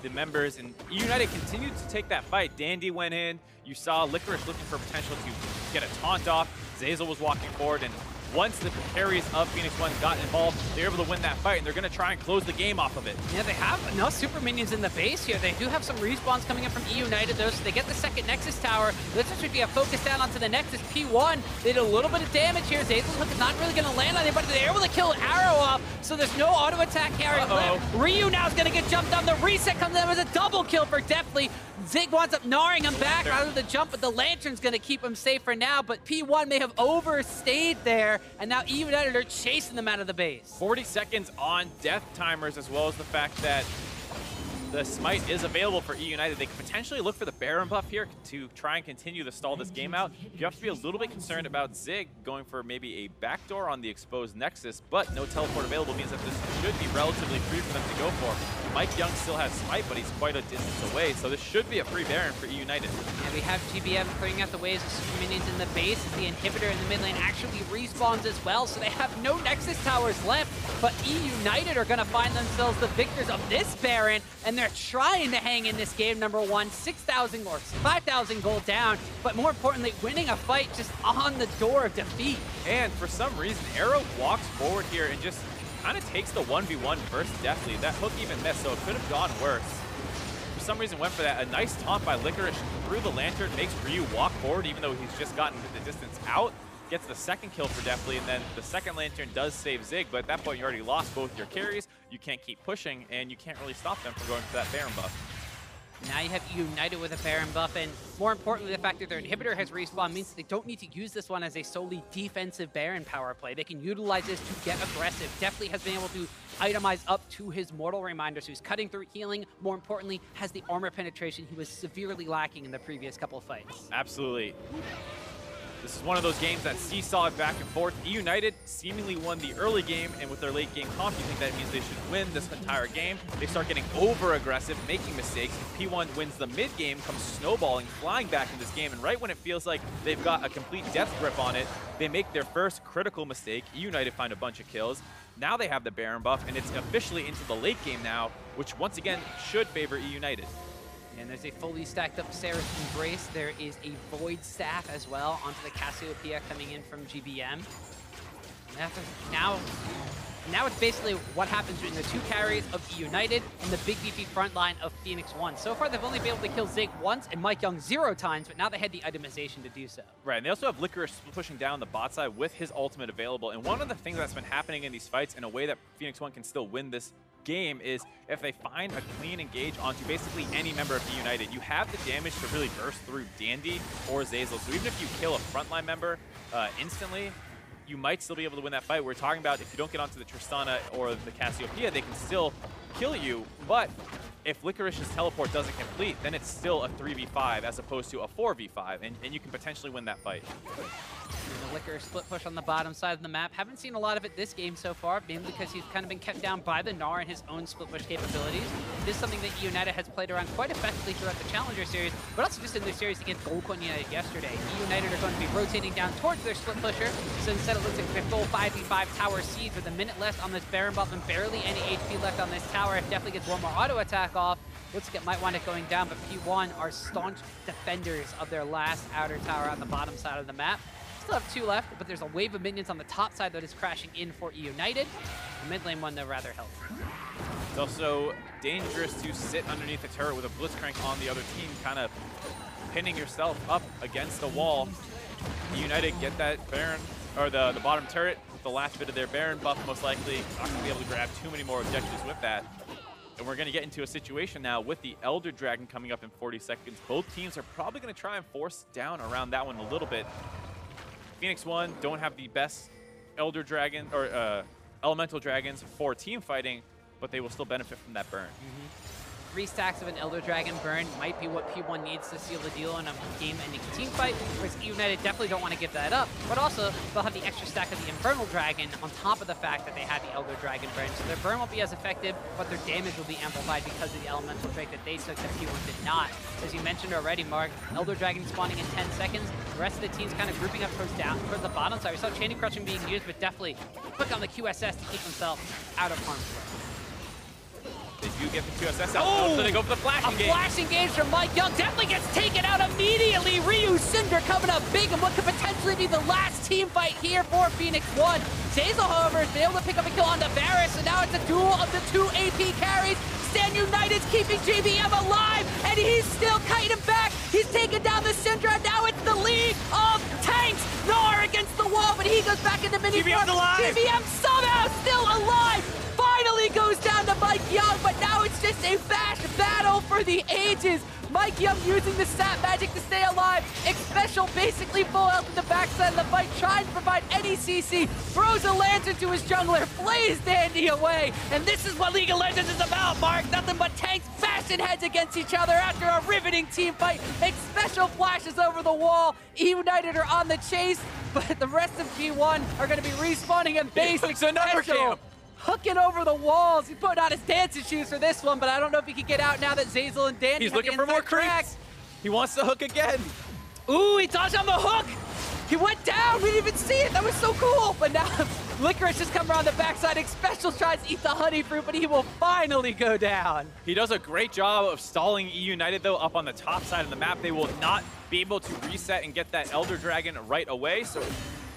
the members, and eUnited continued to take that fight. Dandy went in. You saw Licorice looking for potential to get a taunt off. Zeyzal was walking forward, and once the carries of Phoenix1 got involved, they're able to win that fight, and they're going to try and close the game off of it. Yeah, they have enough super minions in the base here. They do have some respawns coming in from eUnited, though, so they get the second Nexus tower. This should be a focus down onto the Nexus. P1, they did a little bit of damage here. Zeyzal's hook is not really going to land on anybody. They're able to kill Arrow off, so there's no auto attack carry left. Ryu now is going to get jumped on. The reset comes in. It was a double kill for Deftly. Zig winds up gnarring him back rather than jump, but the Lantern's going to keep him safe for now. But P1 may have overstayed there, and now eUnited are chasing them out of the base. 40 seconds on death timers, as well as the fact that the smite is available for eUnited. They could potentially look for the Baron buff here to try and continue to stall this game out. You have to be a little bit concerned about Zig going for maybe a backdoor on the exposed Nexus, but no teleport available means that this should be relatively free for them to go for. MikeYeung still has smite, but he's quite a distance away, so this should be a free Baron for eUnited. And we have GBM clearing out the waves of super minions in the base as the inhibitor in the mid lane actually respawns as well, so they have no Nexus towers left, but eUnited are going to find themselves the victors of this Baron, and they're trying to hang in this game, number one, 6,000 or 5,000 gold down, but more importantly, winning a fight just on the door of defeat. And for some reason, Arrow walks forward here and just kind of takes the 1v1 versus Deftly. That hook even missed, so it could have gone worse. For some reason, went for that. A nice taunt by Licorice through the Lantern makes Ryu walk forward, even though he's just gotten the distance out. Gets the second kill for Deftly, and then the second Lantern does save Zig, but at that point you already lost both your carries. You can't keep pushing, and you can't really stop them from going for that Baron buff. Now you have eUnited with a Baron buff, and more importantly, the fact that their inhibitor has respawned means that they don't need to use this one as a solely defensive Baron power play. They can utilize this to get aggressive. Deftly has been able to itemize up to his Mortal Reminders, who's cutting through healing. More importantly, has the armor penetration he was severely lacking in the previous couple of fights. Absolutely. This is one of those games that seesawed back and forth. eUnited seemingly won the early game, and with their late game comp, you think that means they should win this entire game. They start getting over-aggressive, making mistakes. P1 wins the mid game, comes snowballing, flying back in this game, and right when it feels like they've got a complete death grip on it, they make their first critical mistake. eUnited find a bunch of kills. Now they have the Baron buff, and it's officially into the late game now, which once again should favor eUnited. And there's a fully stacked up Sarah's Embrace. There is a Void Staff as well onto the Cassiopeia coming in from GBM. Now it's basically what happens between the two carries of eUnited and the big beefy front line of Phoenix1. So far, they've only been able to kill Zig once and MikeYeung 0 times, but now they had the itemization to do so. Right, and they also have Licorice pushing down the bot side with his ultimate available. And one of the things that's been happening in these fights in a way that Phoenix1 can still win this game is if they find a clean engage onto basically any member of eUnited, you have the damage to really burst through Dandy or Zeyzal. So even if you kill a frontline member instantly, you might still be able to win that fight. We're talking about if you don't get onto the Tristana or the Cassiopeia, they can still kill you, but if Licorice's teleport doesn't complete, then it's still a 3v5 as opposed to a 4v5, and you can potentially win that fight. And the Licorice split push on the bottom side of the map. Haven't seen a lot of it this game so far, mainly because he's kind of been kept down by the Gnar and his own split push capabilities. This is something that eUnited has played around quite effectively throughout the Challenger Series, but also just in their series against Goldcoin United yesterday. eUnited are going to be rotating down towards their split pusher, so instead it looks like they full 5v5 tower siege with a minute left on this Baron buff and barely any HP left on this tower. If Deftly gets one more auto attack off, looks like it might wind up going down, but P1 are staunch defenders of their last outer tower on the bottom side of the map. Still have 2 left, but there's a wave of minions on the top side that is crashing in for eUnited. The mid lane one, they're rather healthy. It's also dangerous to sit underneath the turret with a Blitzcrank on the other team, kind of pinning yourself up against the wall. eUnited get that Baron, or the bottom turret with the last bit of their Baron buff, most likely. Not going to be able to grab too many more objectives with that. And we're going to get into a situation now with the Elder Dragon coming up in 40 seconds. Both teams are probably going to try and force down around that one a little bit. Phoenix1 don't have the best Elder Dragon or Elemental Dragons for team fighting, but they will still benefit from that burn. 3 stacks of an Elder Dragon burn might be what P1 needs to seal the deal in a game-ending team fight, whereas eUnited definitely don't want to give that up, but also they'll have the extra stack of the Infernal Dragon on top of the fact that they had the Elder Dragon burn, so their burn won't be as effective, but their damage will be amplified because of the Elemental Drake that they took that P1 did not. As you mentioned already, Mark, Elder Dragon spawning in 10 seconds, the rest of the team's kind of grouping up towards the bottom side. We saw Chaining Crushing being used, but definitely quick on the QSS to keep themselves out of harm's way. They do get the QSS out, so they go for the flash engage. A flash engage from MikeYeung definitely gets taken out immediately. Ryu Syndra coming up big, and what could potentially actually be the last team fight here for Phoenix1. Zeyzal, however, has been able to pick up a kill on the Varus, and now it's a duel of the 2 AP carries. Stand United's keeping GBM alive, and he's still kiting back. He's taking down the Syndra. Now it's the league of tanks. Gnar against the wall, but he goes back into mini. GBM's alive. GBM somehow still alive. Finally goes down to MikeYeung, but now it's just a fast battle for the ages. MikeYeung using the sap magic to stay alive. Xpecial basically full health in the backside of the fight, trying to provide any CC. Throws a lantern to his jungler, plays Dandy away. And this is what League of Legends is about, Mark. Nothing but tanks bashing heads against each other after a riveting team fight. Xpecial flashes over the wall. eUnited are on the chase, but the rest of G1 are going to be respawning in base. Xpecial hooking over the walls. He put on his dancing shoes for this one, but I don't know if he can get out now that Zeyzal and Dandy He's looking for more creeps. He wants to hook again. Ooh, he dodged on the hook. He went down. We didn't even see it. That was so cool. But now Licorice just come around the backside. Xpecial tries to eat the honey fruit, but he will finally go down. He does a great job of stalling eUnited, though, up on the top side of the map. They will not be able to reset and get that Elder Dragon right away. So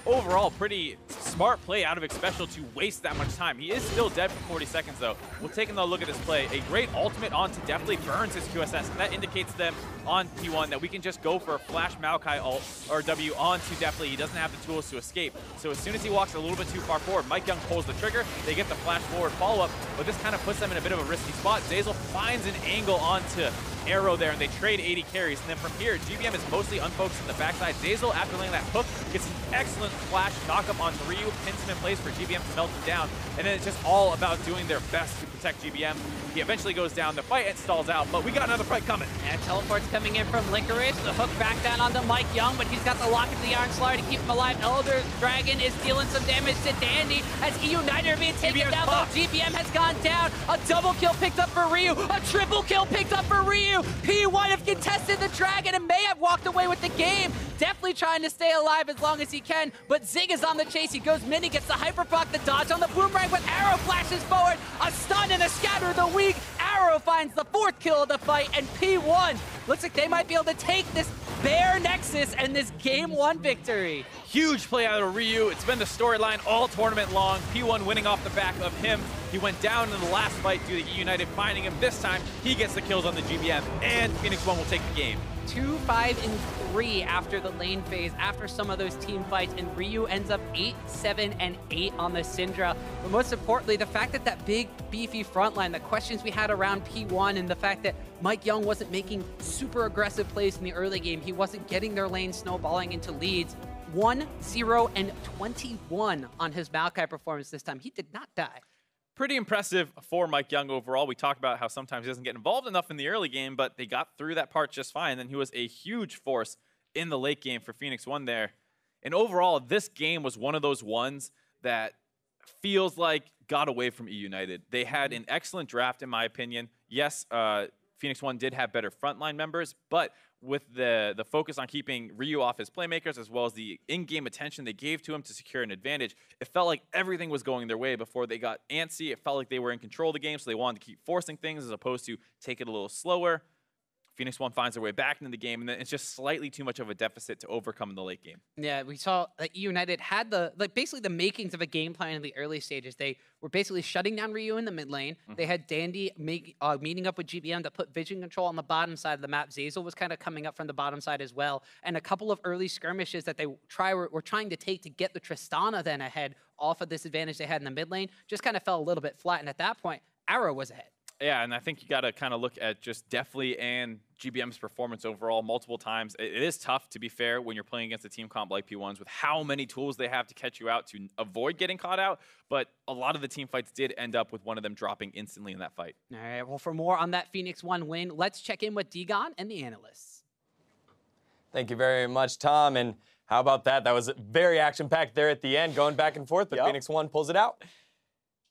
overall, pretty smart play out of Xpecial to waste that much time. He is still dead for 40 seconds, though. We'll take another look at this play. A great ultimate onto Deftly burns his QSS, and that indicates to them on P1 that we can just go for a flash Maokai ult or W onto Deftly. He doesn't have the tools to escape. So as soon as he walks a little bit too far forward, MikeYeung pulls the trigger. They get the flash forward follow-up, but this kind of puts them in a bit of a risky spot. Zeyzal finds an angle onto Arrow there, and they trade 80 carries. And then from here, GBM is mostly unfocused in the backside. Zeyzal, after laying that hook, gets an excellent flash knock-up on Ryu, pins him in place for GBM to melt him down. And then it's just all about doing their best to protect GBM. He eventually goes down. The fight and stalls out, but we got another fight coming. And teleport's coming in from Licorice. The hook back down onto MikeYeung, but he's got the lock into the Iron Slayer to keep him alive. Elder Dragon is dealing some damage to Dandy as eUnited are being taken down. GBM has gone down. A double kill picked up for Ryu. A triple kill picked up for Ryu. P1 have contested the Dragon and may have walked away with the game. Definitely trying to stay alive as long as he can, but Zig is on the chase. He goes mini, gets the hyperproc, the dodge on the boomerang, but Arrow flashes forward. A stun and a scatter of the weak. Arrow finds the 4th kill of the fight, and P1 looks like they might be able to take this bare Nexus and this Game 1 victory. Huge play out of Ryu. It's been the storyline all tournament long. P1 winning off the back of him. He went down in the last fight due to eUnited finding him. This time, he gets the kills on the GBM, and Phoenix1 will take the game. 2, 5, and 3 after the lane phase, after some of those team fights, and Ryu ends up 8, 7, and 8 on the Syndra. But most importantly, the fact that that big, beefy front line, the questions we had around P1, and the fact that MikeYeung wasn't making super aggressive plays in the early game, he wasn't getting their lane snowballing into leads. 1, 0, and 21 on his Maokai performance this time. He did not die. Pretty impressive for MikeYeung overall. We talked about how sometimes he doesn't get involved enough in the early game, but they got through that part just fine. Then he was a huge force in the late game for Phoenix1 there. And overall, this game was one of those ones that feels like got away from eUnited. They had an excellent draft, in my opinion. Yes, Phoenix1 did have better frontline members, but with the focus on keeping Ryu off his playmakers, as well as the in-game attention they gave to him to secure an advantage, it felt like everything was going their way before they got antsy. It felt like they were in control of the game, so they wanted to keep forcing things as opposed to take it a little slower. Phoenix1 finds their way back into the game, and then it's just slightly too much of a deficit to overcome in the late game. Yeah, we saw that eUnited had basically the makings of a game plan in the early stages. They were basically shutting down Ryu in the mid lane. They had Dandy meeting up with GBM to put vision control on the bottom side of the map. Zeyzal was kind of coming up from the bottom side as well. And a couple of early skirmishes that they were trying to take to get the Tristana then ahead off of this advantage they had in the mid lane just kind of fell a little bit flat. And at that point, Arrow was ahead. Yeah, and I think you got to kind of look at just Deftly and GBM's performance overall multiple times. It is tough, to be fair, when you're playing against a team comp like P1's with how many tools they have to catch you out to avoid getting caught out. But a lot of the team fights did end up with one of them dropping instantly in that fight. All right, well, for more on that Phoenix1 win, let's check in with Degon and the analysts. Thank you very much, Tom. And how about that? That was very action-packed there at the end, going back and forth, but Phoenix1 pulls it out.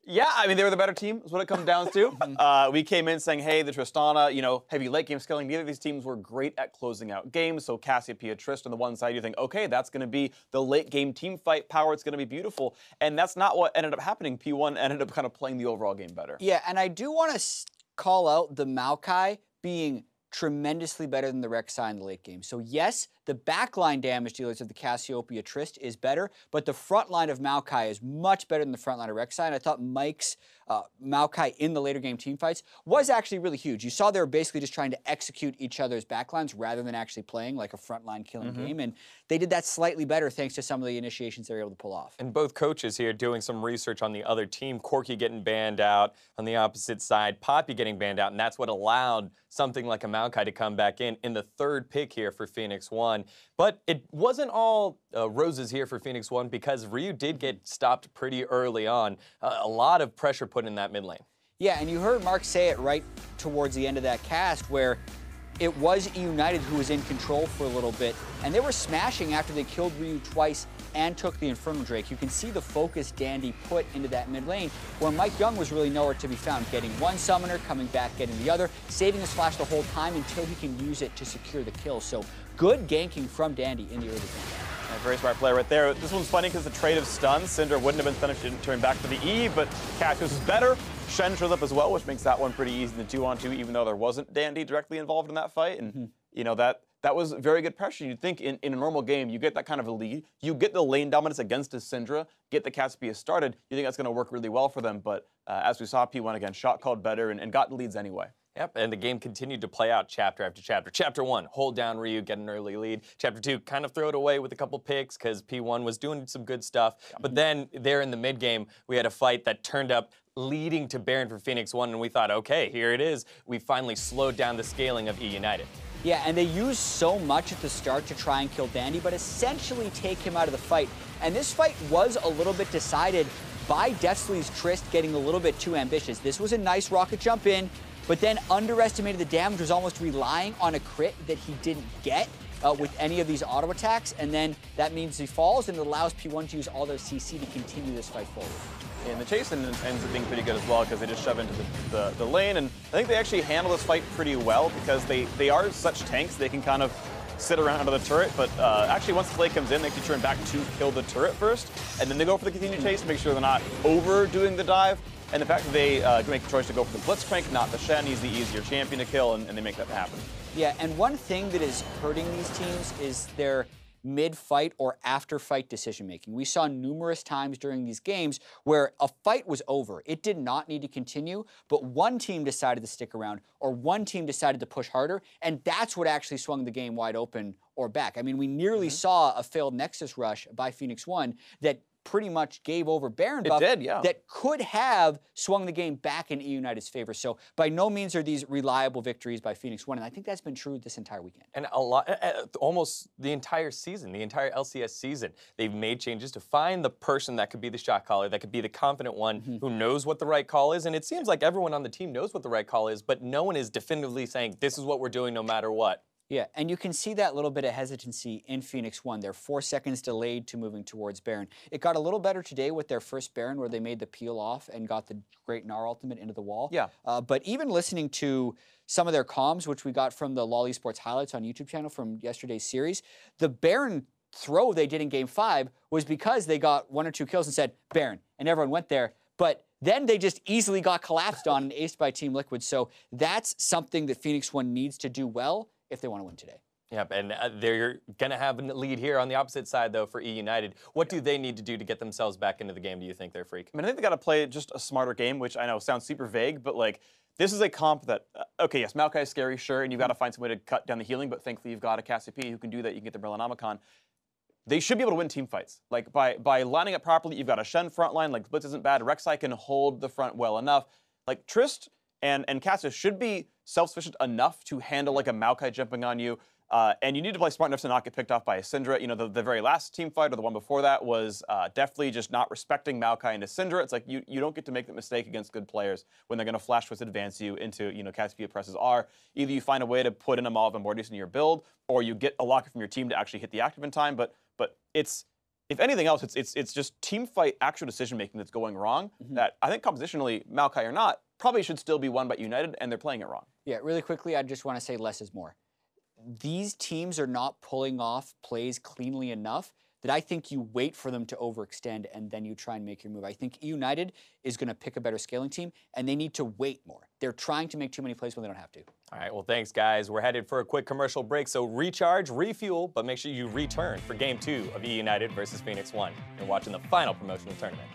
Yeah, I mean, they were the better team is what it comes down to. We came in saying, hey, the Tristana, you know, heavy late game skilling. Neither of these teams were great at closing out games. So Cassiopeia, Trist on the one side, you think, okay, that's going to be the late game team fight power. It's going to be beautiful. And that's not what ended up happening. P1 ended up kind of playing the overall game better. Yeah, and I do want to call out the Maokai being tremendously better than the Rek'Sai in the late game. So yes, the backline damage dealers of the Cassiopeia Trist is better, but the front line of Maokai is much better than the front line of Rek'Sai, and I thought Mike's Maokai in the later game teamfights was actually really huge. You saw they were basically just trying to execute each other's backlines rather than actually playing like a frontline killing game, and they did that slightly better thanks to some of the initiations they were able to pull off. And both coaches here doing some research on the other team, Corki getting banned out on the opposite side, Poppy getting banned out, and that's what allowed something like a Maokai to come back in the third pick here for Phoenix1. But it wasn't all roses here for Phoenix1 because Ryu did get stopped pretty early on. A lot of pressure put in that mid lane. Yeah, and you heard Mark say it right towards the end of that cast where it was eUnited who was in control for a little bit, and they were smashing after they killed Ryu twice and took the Infernal Drake. You can see the focus Dandy put into that mid lane, where MikeYeung was really nowhere to be found, getting one summoner, coming back, getting the other, saving his flash the whole time until he can use it to secure the kill. So good ganking from Dandy in the early game. Very smart play right there. This one's funny because the trade of stuns, Syndra wouldn't have been stunned if she didn't turn back for the E, but Cassius is better. Shen shows up as well, which makes that one pretty easy in the 2-on-2, even though there wasn't Dandy directly involved in that fight. And you know, that was very good pressure. You'd think in a normal game, you get that kind of a lead, you get the lane dominance against a Syndra, get the Cassiopeia started, you think that's going to work really well for them. But as we saw, P1 again, shot called better and got the leads anyway. Yep, and the game continued to play out chapter after chapter. Chapter 1, hold down Ryu, get an early lead. Chapter 2, kind of throw it away with a couple picks because P1 was doing some good stuff. But then there in the mid game, we had a fight that turned up leading to Baron for Phoenix1, and we thought, okay, here it is. We finally slowed down the scaling of eUnited. Yeah, and they used so much at the start to try and kill Dandy, but essentially take him out of the fight. And this fight was a little bit decided by Deftly's Trist getting a little bit too ambitious. This was a nice rocket jump in, but then underestimated the damage, was almost relying on a crit that he didn't get with any of these auto attacks, and then that means he falls, and it allows P1 to use all their CC to continue this fight forward. And the chase ends up being pretty good as well because they just shove into the lane, and I think they actually handle this fight pretty well because they are such tanks, they can kind of sit around under the turret, but actually once the play comes in, they actually turn back to kill the turret first, and then they go for the continued chase to make sure they're not overdoing the dive. And the fact that they make the choice to go for the Blitzcrank, not the Shen, he's the easier champion to kill, and they make that happen. Yeah, and one thing that is hurting these teams is their mid-fight or after-fight decision-making. We saw numerous times during these games where a fight was over. It did not need to continue, but one team decided to stick around, or one team decided to push harder, and that's what actually swung the game wide open or back. I mean, we nearly saw a failed Nexus rush by Phoenix1 that pretty much gave over Baron buff that could have swung the game back in eUnited's favor. So by no means are these reliable victories by Phoenix1, and I think that's been true this entire weekend. And a lot, almost the entire season, the entire LCS season, they've made changes to find the person that could be the shot caller, that could be the confident one who knows what the right call is. And it seems like everyone on the team knows what the right call is, but no one is definitively saying, this is what we're doing no matter what. Yeah, and you can see that little bit of hesitancy in Phoenix1. They're 4 seconds delayed to moving towards Baron. It got a little better today with their first Baron where they made the peel off and got the great Gnar ultimate into the wall. Yeah. But even listening to some of their comms, which we got from the LoL Esports highlights on YouTube channel from yesterday's series, the Baron throw they did in Game 5 was because they got 1 or 2 kills and said, Baron, and everyone went there. But then they just easily got collapsed on and aced by Team Liquid. So that's something that Phoenix1 needs to do well if they want to win today. Yep, and they're going to have a lead here on the opposite side, though, for eUnited. What do they need to do to get themselves back into the game, do you think, there, Freak? I mean, I think they got to play just a smarter game, which I know sounds super vague, but, like, this is a comp that, okay, yes, Maokai is scary, sure, and you've got to find some way to cut down the healing, but thankfully you've got a Cassiopeia who can do that. You can get the Brelonomicon. They should be able to win team fights. Like, by lining up properly, you've got a Shen front line, like, Blitz isn't bad. Rek'Sai can hold the front well enough. Like, Trist and Cassius should be self-sufficient enough to handle, like, a Maokai jumping on you. And you need to play smart enough to not get picked off by a Syndra. You know, the very last team fight, or the one before that, was Deftly just not respecting Maokai into Syndra. It's like, you don't get to make that mistake against good players when they're going to flash twist advance you into, you know, Cassiopeia presses R. Either you find a way to put in a Maw of Immortus in your build, or you get a locker from your team to actually hit the active in time. But it's, if anything else, it's just team fight actual decision-making that's going wrong, that I think compositionally, Maokai or not, probably should still be won by United, and they're playing it wrong. Yeah, really quickly, I just want to say less is more. These teams are not pulling off plays cleanly enough that I think you wait for them to overextend and then you try and make your move. I think eUnited is going to pick a better scaling team, and they need to wait more. They're trying to make too many plays when they don't have to. All right, well, thanks, guys. We're headed for a quick commercial break, so recharge, refuel, but make sure you return for Game 2 of eUnited versus Phoenix1. You're watching the final promotional tournament.